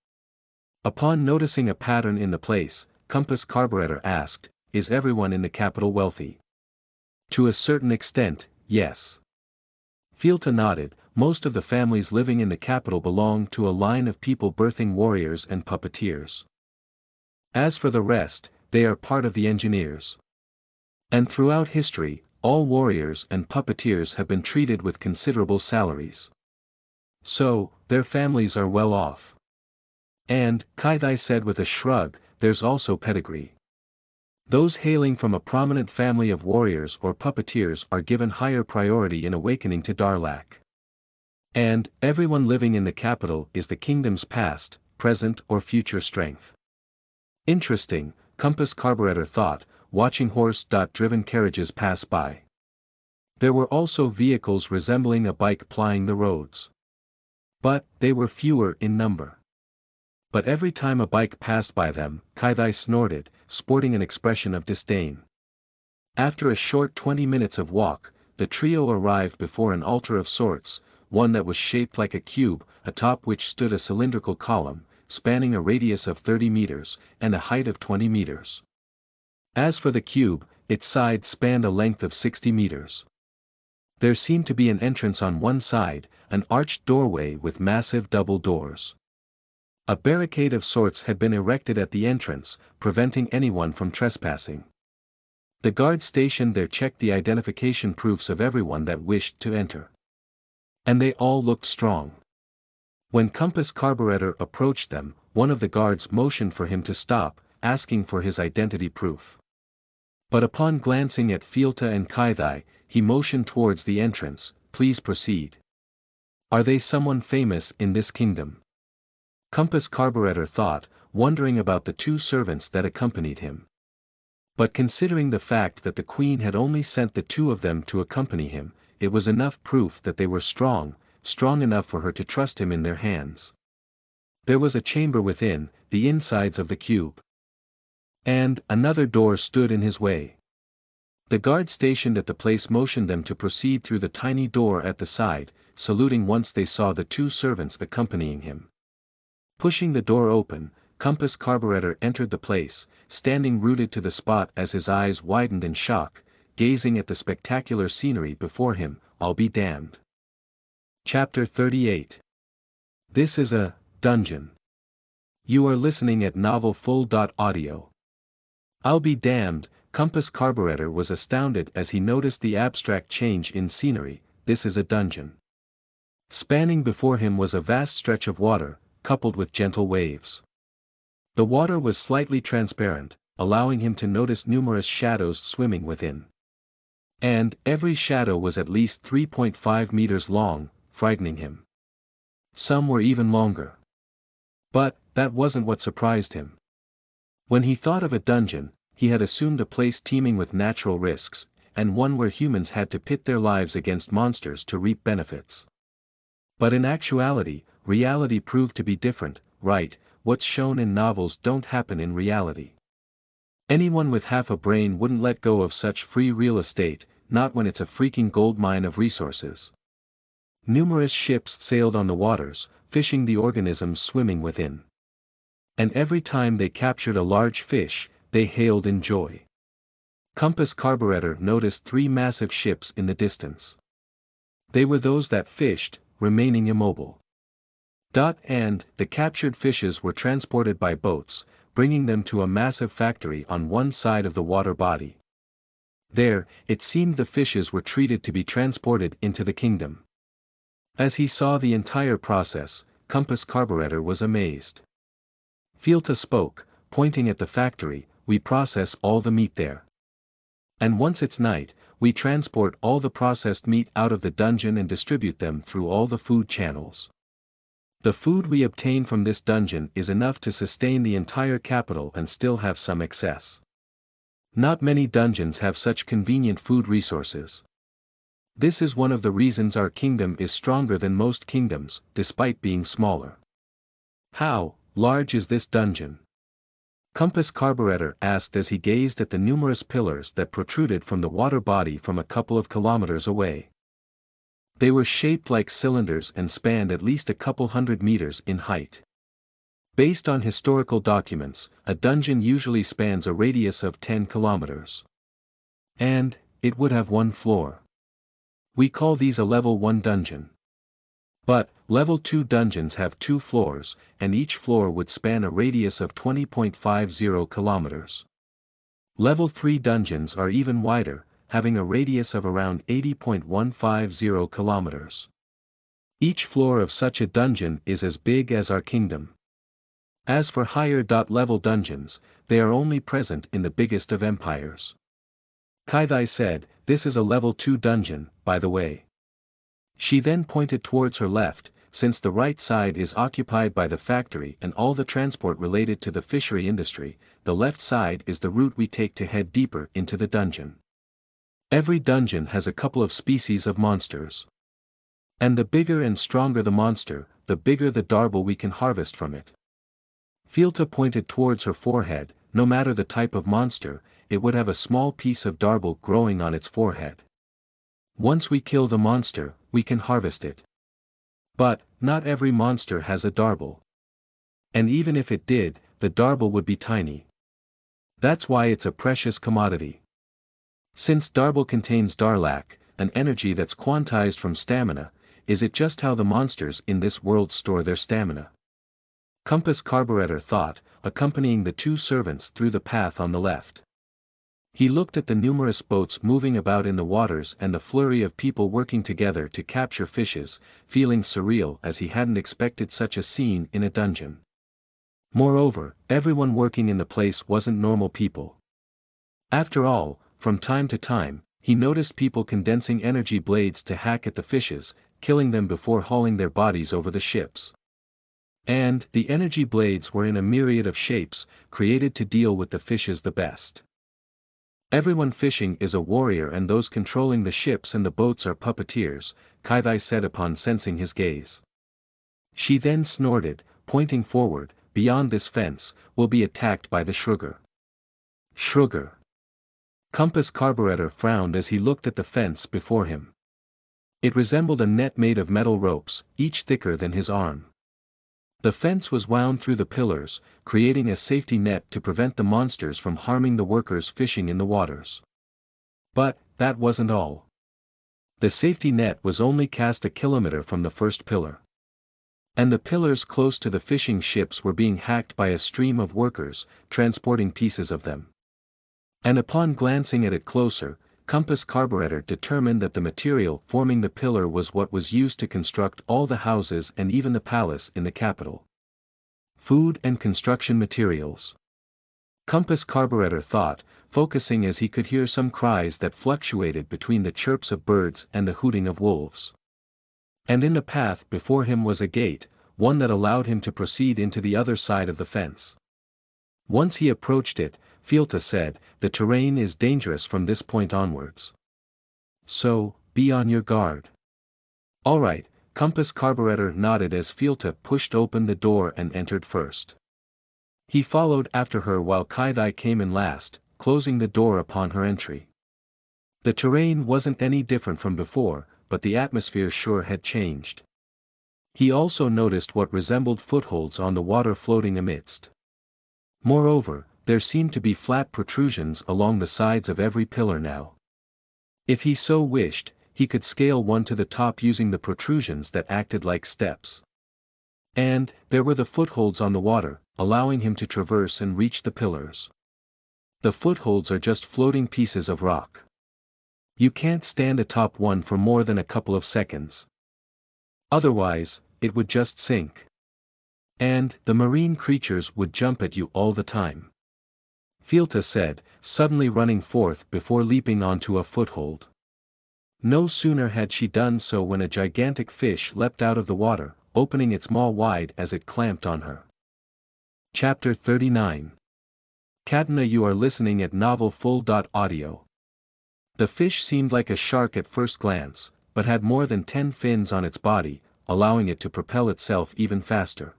Upon noticing a pattern in the place, Compass Carburetor asked, "Is everyone in the capital wealthy?" "To a certain extent, yes." Fielta nodded. Most of the families living in the capital belong to a line of people birthing warriors and puppeteers. As for the rest, they are part of the engineers. And throughout history, all warriors and puppeteers have been treated with considerable salaries. So, their families are well off. And, Kaithai said with a shrug, there's also pedigree. Those hailing from a prominent family of warriors or puppeteers are given higher priority in awakening to Darlak. And, everyone living in the capital is the kingdom's past, present or future strength. Interesting, Compass Carburetor thought, watching horse-driven carriages pass by. There were also vehicles resembling a bike plying the roads. But, they were fewer in number. But every time a bike passed by them, Kaithai snorted, sporting an expression of disdain. After a short 20 minutes of walk, the trio arrived before an altar of sorts, one that was shaped like a cube, atop which stood a cylindrical column, spanning a radius of 30 meters, and a height of 20 meters. As for the cube, its side spanned a length of 60 meters. There seemed to be an entrance on one side, an arched doorway with massive double doors. A barricade of sorts had been erected at the entrance, preventing anyone from trespassing. The guards stationed there checked the identification proofs of everyone that wished to enter. And they all looked strong. When Compass Carburetor approached them, one of the guards motioned for him to stop, asking for his identity proof. But upon glancing at Fielta and Kaithai, he motioned towards the entrance, "Please proceed." "Are they someone famous in this kingdom?" Compass Carburetor thought, wondering about the two servants that accompanied him. But considering the fact that the queen had only sent the two of them to accompany him, it was enough proof that they were strong enough for her to trust him in their hands. There was a chamber within, the insides of the cube. And, another door stood in his way. The guard stationed at the place motioned them to proceed through the tiny door at the side, saluting once they saw the two servants accompanying him. Pushing the door open, Compass Carburetor entered the place, standing rooted to the spot as his eyes widened in shock, gazing at the spectacular scenery before him. "I'll be damned." Chapter 38. This is a dungeon. You are listening at novelfull.audio. I'll be damned, Compass Carburetor was astounded as he noticed the abstract change in scenery. This is a dungeon. Spanning before him was a vast stretch of water, coupled with gentle waves. The water was slightly transparent, allowing him to notice numerous shadows swimming within. And, every shadow was at least 3.5 meters long, frightening him. Some were even longer. But, that wasn't what surprised him. When he thought of a dungeon, he had assumed a place teeming with natural risks, and one where humans had to pit their lives against monsters to reap benefits. But in actuality, reality proved to be different, right? What's shown in novels don't happen in reality. Anyone with half a brain wouldn't let go of such free real estate, not when it's a freaking gold mine of resources. Numerous ships sailed on the waters, fishing the organisms swimming within. And every time they captured a large fish, they hailed in joy. Compass Carburetor noticed 3 massive ships in the distance. They were those that fished, remaining immobile. And the captured fishes were transported by boats, bringing them to a massive factory on one side of the water body. There, it seemed the fishes were treated to be transported into the kingdom. As he saw the entire process, Compass Carburetor was amazed. Fielta spoke, pointing at the factory, "We process all the meat there. And once it's night, we transport all the processed meat out of the dungeon and distribute them through all the food channels. The food we obtain from this dungeon is enough to sustain the entire capital and still have some excess. Not many dungeons have such convenient food resources. This is one of the reasons our kingdom is stronger than most kingdoms, despite being smaller." "How large is this dungeon?" Compass Carburetor asked as he gazed at the numerous pillars that protruded from the water body from a couple of kilometers away. They were shaped like cylinders and spanned at least a couple hundred meters in height. Based on historical documents, a dungeon usually spans a radius of 10 kilometers. And it would have one floor. We call these a level 1 dungeon. But level 2 dungeons have 2 floors, and each floor would span a radius of 20.50 kilometers. Level 3 dungeons are even wider, having a radius of around 80.150 kilometers. Each floor of such a dungeon is as big as our kingdom. As for higher level dungeons, they are only present in the biggest of empires. Kaithai said, "This is a level 2 dungeon, by the way." She then pointed towards her left, since the right side is occupied by the factory and all the transport related to the fishery industry, the left side is the route we take to head deeper into the dungeon. Every dungeon has a couple of species of monsters. And the bigger and stronger the monster, the bigger the darble we can harvest from it. Fielta pointed towards her forehead. No matter the type of monster, it would have a small piece of darble growing on its forehead. Once we kill the monster, we can harvest it. But not every monster has a darble. And even if it did, the darble would be tiny. That's why it's a precious commodity. Since darble contains darlak, an energy that's quantized from stamina, is it just how the monsters in this world store their stamina? Compass Carburetor thought, accompanying the 2 servants through the path on the left. He looked at the numerous boats moving about in the waters and the flurry of people working together to capture fishes, feeling surreal as he hadn't expected such a scene in a dungeon. Moreover, everyone working in the place wasn't normal people. After all, from time to time, he noticed people condensing energy blades to hack at the fishes, killing them before hauling their bodies over the ships. And the energy blades were in a myriad of shapes, created to deal with the fishes the best. Everyone fishing is a warrior and those controlling the ships and the boats are puppeteers, Kaithai said upon sensing his gaze. She then snorted, pointing forward, "Beyond this fence, we'll be attacked by the Shrugger." Shrugger. Compass Carburetor frowned as he looked at the fence before him. It resembled a net made of metal ropes, each thicker than his arm. The fence was wound through the pillars, creating a safety net to prevent the monsters from harming the workers fishing in the waters. But that wasn't all. The safety net was only cast a kilometer from the first pillar. And the pillars close to the fishing ships were being hacked by a stream of workers, transporting pieces of them. And upon glancing at it closer, Compass Carburetor determined that the material forming the pillar was what was used to construct all the houses and even the palace in the capital. Food and construction materials. Compass Carburetor thought, focusing as he could hear some cries that fluctuated between the chirps of birds and the hooting of wolves. And in the path before him was a gate, one that allowed him to proceed into the other side of the fence. Once he approached it, Fielta said, "The terrain is dangerous from this point onwards. So, be on your guard." "All right," Compass Carburetor nodded as Fielta pushed open the door and entered first. He followed after her while Kaithai came in last, closing the door upon her entry. The terrain wasn't any different from before, but the atmosphere sure had changed. He also noticed what resembled footholds on the water floating amidst. Moreover, there seemed to be flat protrusions along the sides of every pillar now. If he so wished, he could scale one to the top using the protrusions that acted like steps. And, there were the footholds on the water, allowing him to traverse and reach the pillars. The footholds are just floating pieces of rock. You can't stand atop one for more than a couple of seconds. Otherwise, it would just sink. And, the marine creatures would jump at you all the time. Fielta said, suddenly running forth before leaping onto a foothold. No sooner had she done so when a gigantic fish leapt out of the water, opening its maw wide as it clamped on her. Chapter 39. Cadenna. You are listening at NovelFull.audio. The fish seemed like a shark at first glance, but had more than 10 fins on its body, allowing it to propel itself even faster.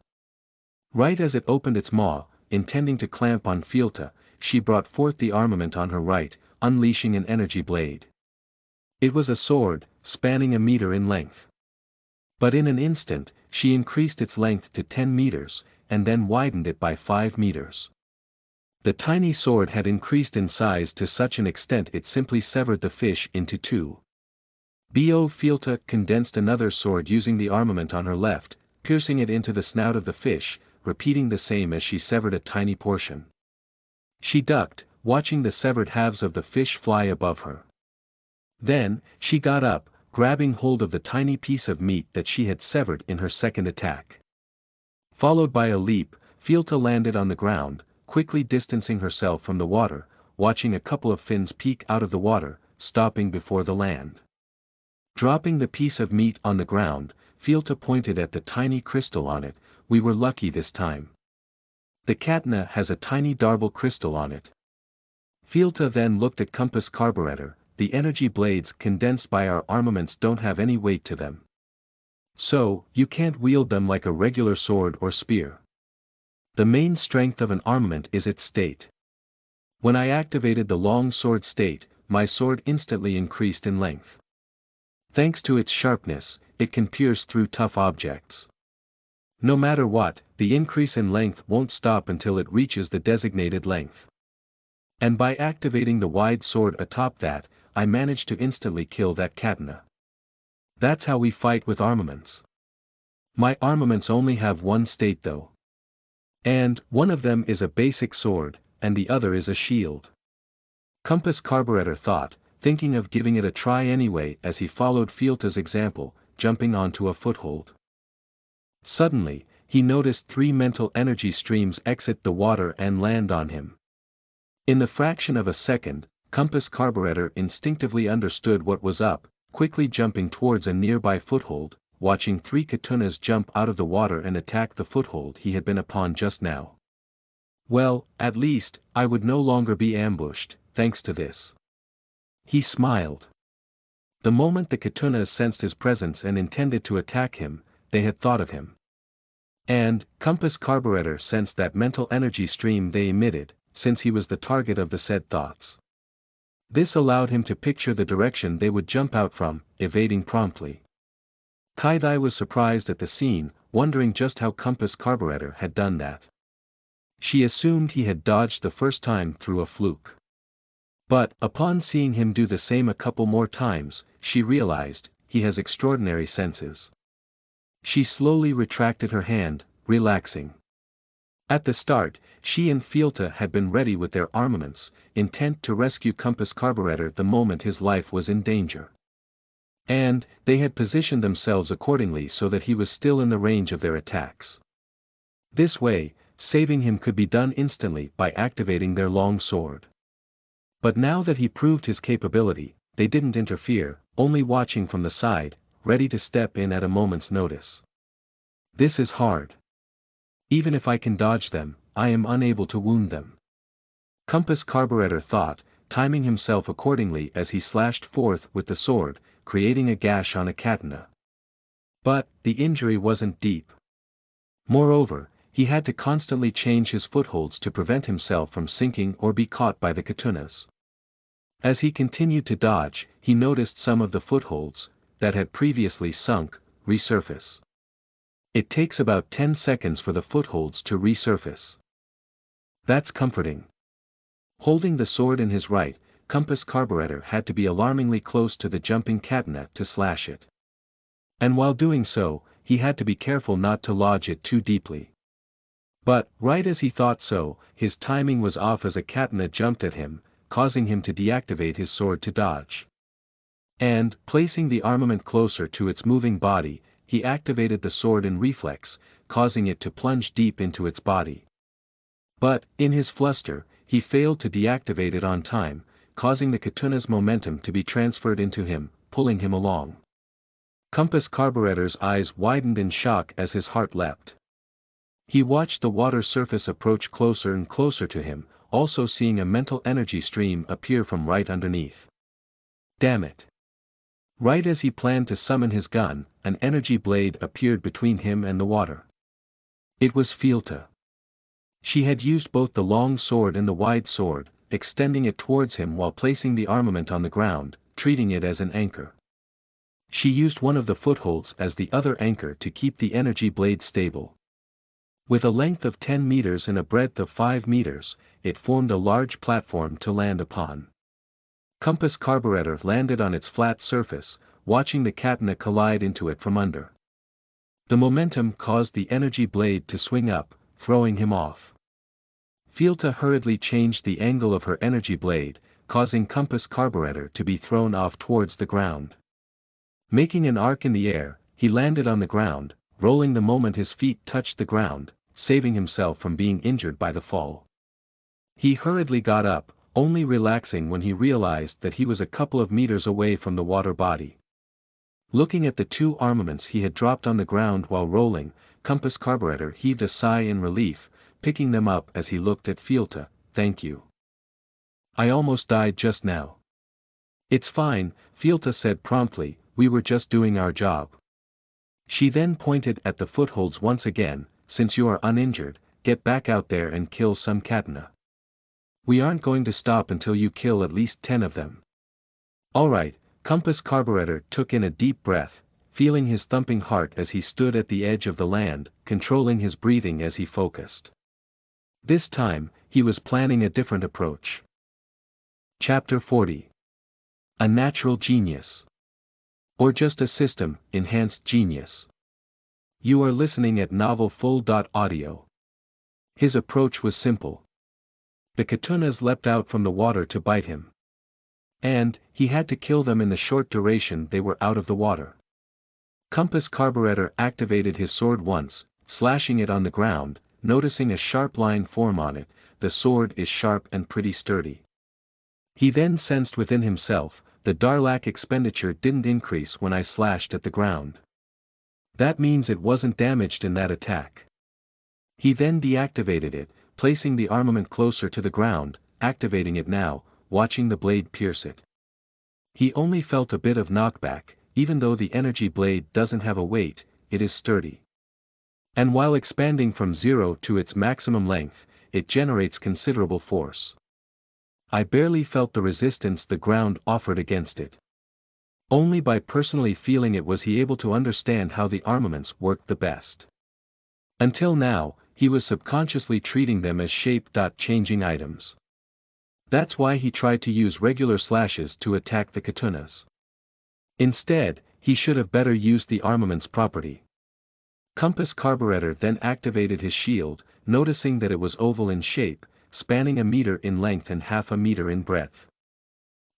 Right as it opened its maw, intending to clamp on Fielta, she brought forth the armament on her right, unleashing an energy blade. It was a sword, spanning a meter in length. But in an instant, she increased its length to 10 meters, and then widened it by 5 meters. The tiny sword had increased in size to such an extent it simply severed the fish into two. Fielta condensed another sword using the armament on her left, piercing it into the snout of the fish, repeating the same as she severed a tiny portion. She ducked, watching the severed halves of the fish fly above her. Then, she got up, grabbing hold of the tiny piece of meat that she had severed in her second attack. Followed by a leap, Fielta landed on the ground, quickly distancing herself from the water, watching a couple of fins peek out of the water, stopping before the land. Dropping the piece of meat on the ground, Fielta pointed at the tiny crystal on it. We were lucky this time. The Cadenna has a tiny Darble crystal on it. Fielta then looked at Compass Carburetor. The energy blades condensed by our armaments don't have any weight to them. So, you can't wield them like a regular sword or spear. The main strength of an armament is its state. When I activated the long sword state, my sword instantly increased in length. Thanks to its sharpness, it can pierce through tough objects. No matter what, the increase in length won't stop until it reaches the designated length. And by activating the wide sword atop that, I managed to instantly kill that Cadenna. That's how we fight with armaments. My armaments only have one state though. And, one of them is a basic sword, and the other is a shield. Compass Carburetor thought, thinking of giving it a try anyway as he followed Fielta's example, jumping onto a foothold. Suddenly, he noticed 3 mental energy streams exit the water and land on him. In the fraction of a second, Compass Carburetor instinctively understood what was up, quickly jumping towards a nearby foothold, watching 3 Katunas jump out of the water and attack the foothold he had been upon just now. Well, at least, I would no longer be ambushed, thanks to this. He smiled. The moment the Katunas sensed his presence and intended to attack him, they had thought of him. And, Compass Carburetor sensed that mental energy stream they emitted, since he was the target of the said thoughts. This allowed him to picture the direction they would jump out from, evading promptly. Kaithai was surprised at the scene, wondering just how Compass Carburetor had done that. She assumed he had dodged the first time through a fluke. But, upon seeing him do the same a couple more times, she realized, he has extraordinary senses. She slowly retracted her hand, relaxing. At the start, she and Fielta had been ready with their armaments, intent to rescue Compass Carburetor the moment his life was in danger. And, they had positioned themselves accordingly so that he was still in the range of their attacks. This way, saving him could be done instantly by activating their long sword. But now that he proved his capability, they didn't interfere, only watching from the side, ready to step in at a moment's notice. This is hard. Even if I can dodge them, I am unable to wound them. Compass Carburetor thought, timing himself accordingly as he slashed forth with the sword, creating a gash on a Cadenna. But, the injury wasn't deep. Moreover, he had to constantly change his footholds to prevent himself from sinking or be caught by the Katunas. As he continued to dodge, he noticed some of the footholds, that had previously sunk, resurface. It takes about 10 seconds for the footholds to resurface. That's comforting. Holding the sword in his right, compass carburetor had to be alarmingly close to the jumping katana to slash it. And while doing so, he had to be careful not to lodge it too deeply. But, right as he thought so, his timing was off as a katana jumped at him, causing him to deactivate his sword to dodge. And, placing the armament closer to its moving body, he activated the sword in reflex, causing it to plunge deep into its body. But, in his fluster, he failed to deactivate it on time, causing the katana's momentum to be transferred into him, pulling him along. Compass carburetor's eyes widened in shock as his heart leapt. He watched the water surface approach closer and closer to him, also seeing a mental energy stream appear from right underneath. Damn it! Right as he planned to summon his gun, an energy blade appeared between him and the water. It was Fielta. She had used both the long sword and the wide sword, extending it towards him while placing the armament on the ground, treating it as an anchor. She used one of the footholds as the other anchor to keep the energy blade stable. With a length of 10 meters and a breadth of 5 meters, it formed a large platform to land upon. Compass carburetor landed on its flat surface, watching the katana collide into it from under. The momentum caused the energy blade to swing up, throwing him off. Fielta hurriedly changed the angle of her energy blade, causing compass carburetor to be thrown off towards the ground. Making an arc in the air, he landed on the ground, rolling the moment his feet touched the ground, saving himself from being injured by the fall. He hurriedly got up, only relaxing when he realized that he was a couple of meters away from the water body. Looking at the two armaments he had dropped on the ground while rolling, compass carburetor heaved a sigh in relief, picking them up as he looked at Fielta. "Thank you. I almost died just now." "It's fine," Fielta said promptly, "we were just doing our job." She then pointed at the footholds once again. "Since you are uninjured, get back out there and kill some katana. We aren't going to stop until you kill at least 10 of them." "All right." Compass carburetor took in a deep breath, feeling his thumping heart as he stood at the edge of the land, controlling his breathing as he focused. This time, he was planning a different approach. Chapter 40. A Natural Genius. Or just a system-enhanced genius. You are listening at NovelFull.audio. His approach was simple. The katanas leapt out from the water to bite him. And, he had to kill them in the short duration they were out of the water. Compass carburetor activated his sword once, slashing it on the ground, noticing a sharp line form on it. The sword is sharp and pretty sturdy. He then sensed within himself, the Darlak expenditure didn't increase when I slashed at the ground. That means it wasn't damaged in that attack. He then deactivated it, placing the armament closer to the ground, activating it now, watching the blade pierce it. He only felt a bit of knockback. Even though the energy blade doesn't have a weight, it is sturdy. And while expanding from 0 to its maximum length, it generates considerable force. I barely felt the resistance the ground offered against it. Only by personally feeling it was he able to understand how the armaments worked the best. Until now, he was subconsciously treating them as shape-changing items. That's why he tried to use regular slashes to attack the katanas. Instead, he should have better used the armament's property. Compass carburetor then activated his shield, noticing that it was oval in shape, spanning 1 meter in length and half a meter in breadth.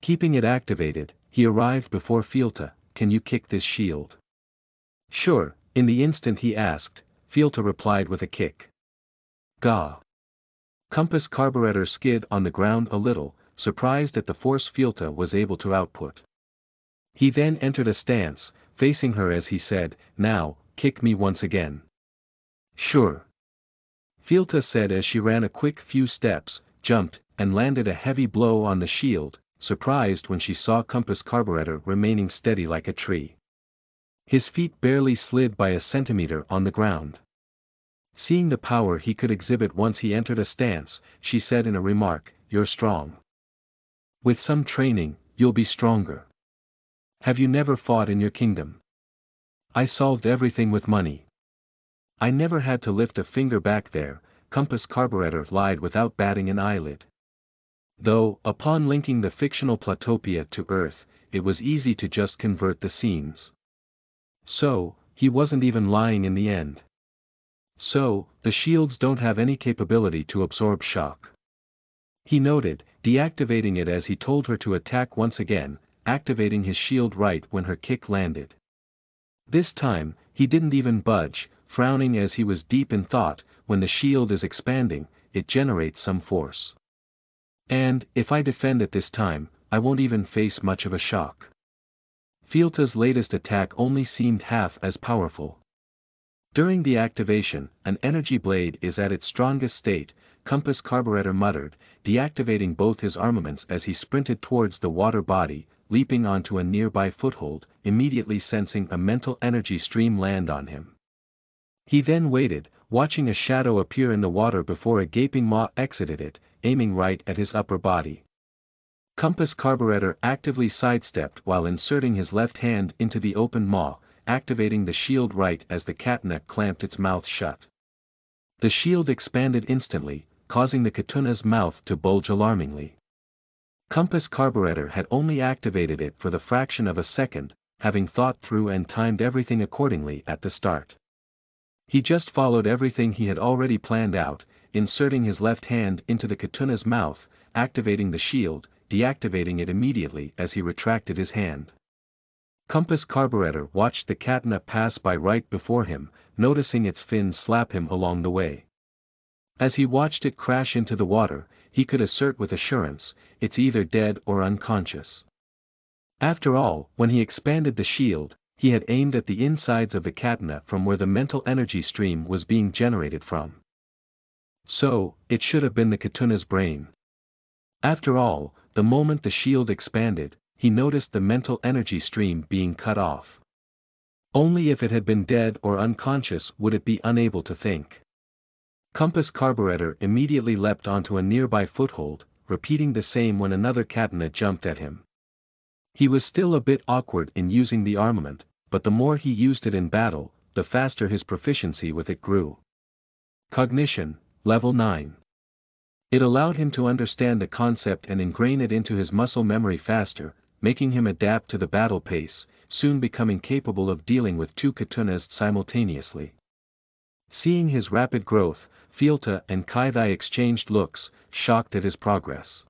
Keeping it activated, he arrived before Fielta. "Can you kick this shield?" "Sure." In the instant he asked, Fielta replied with a kick. "Gah!" Compass carburetor skid on the ground a little, surprised at the force Fielta was able to output. He then entered a stance, facing her as he said, "Now, kick me once again." "Sure." Fielta said as she ran a quick few steps, jumped, and landed a heavy blow on the shield, surprised when she saw compass carburetor remaining steady like a tree. His feet barely slid by a centimeter on the ground. Seeing the power he could exhibit once he entered a stance, she said in a remark, "You're strong. With some training, you'll be stronger. Have you never fought in your kingdom?" "I solved everything with money. I never had to lift a finger back there," compass carburetor lied without batting an eyelid. Though, upon linking the fictional Platopia to Earth, it was easy to just convert the scenes. So, he wasn't even lying in the end. So, the shields don't have any capability to absorb shock. He noted, deactivating it as he told her to attack once again, activating his shield right when her kick landed. This time, he didn't even budge, frowning as he was deep in thought. When the shield is expanding, it generates some force. And, if I defend it this time, I won't even face much of a shock. Fielta's latest attack only seemed half as powerful. During the activation, an energy blade is at its strongest state, Compass Carburetor muttered, deactivating both his armaments as he sprinted towards the water body, leaping onto a nearby foothold, immediately sensing a mental energy stream land on him. He then waited, watching a shadow appear in the water before a gaping maw exited it, aiming right at his upper body. Compass Carburetor actively sidestepped while inserting his left hand into the open maw, activating the shield right as the katana clamped its mouth shut. The shield expanded instantly, causing the katuna's mouth to bulge alarmingly. Compass Carburetor had only activated it for the fraction of a second, having thought through and timed everything accordingly at the start. He just followed everything he had already planned out, inserting his left hand into the katuna's mouth, activating the shield, deactivating it immediately as he retracted his hand. Compass Carburetor watched the katana pass by right before him, noticing its fins slap him along the way. As he watched it crash into the water, he could assert with assurance, it's either dead or unconscious. After all, when he expanded the shield, he had aimed at the insides of the katana from where the mental energy stream was being generated from. So, it should have been the katuna's brain. After all, the moment the shield expanded, he noticed the mental energy stream being cut off. Only if it had been dead or unconscious would it be unable to think. Compass Carburetor immediately leapt onto a nearby foothold, repeating the same when another katana jumped at him. He was still a bit awkward in using the armament, but the more he used it in battle, the faster his proficiency with it grew. Cognition, Level 9. It allowed him to understand the concept and ingrain it into his muscle memory faster, making him adapt to the battle pace, soon becoming capable of dealing with two katunas simultaneously. Seeing his rapid growth, Fielta and Kaithai exchanged looks, shocked at his progress.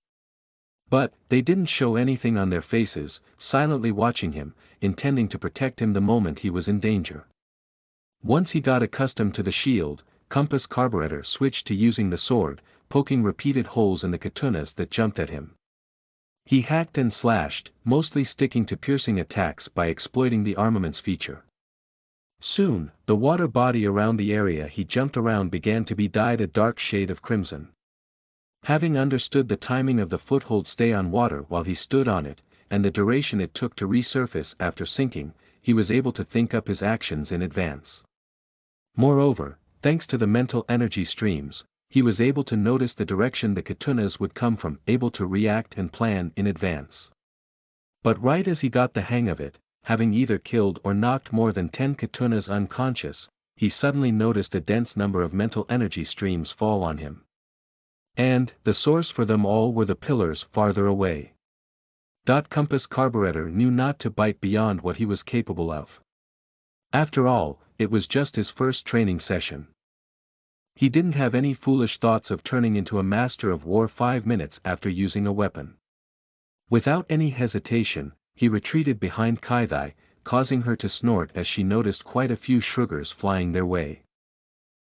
But, they didn't show anything on their faces, silently watching him, intending to protect him the moment he was in danger. Once he got accustomed to the shield, Compass Carburetor switched to using the sword, poking repeated holes in the katunas that jumped at him. He hacked and slashed, mostly sticking to piercing attacks by exploiting the armament's feature. Soon, the water body around the area he jumped around began to be dyed a dark shade of crimson. Having understood the timing of the foothold stay on water while he stood on it, and the duration it took to resurface after sinking, he was able to think up his actions in advance. Moreover, thanks to the mental energy streams, he was able to notice the direction the katunas would come from, able to react and plan in advance. But right as he got the hang of it, having either killed or knocked more than 10 katunas unconscious, he suddenly noticed a dense number of mental energy streams fall on him. And, the source for them all were the pillars farther away. Compass Carburetor knew not to bite beyond what he was capable of. After all, it was just his first training session. He didn't have any foolish thoughts of turning into a master of war 5 minutes after using a weapon. Without any hesitation, he retreated behind Kaithai, causing her to snort as she noticed quite a few shruggers flying their way.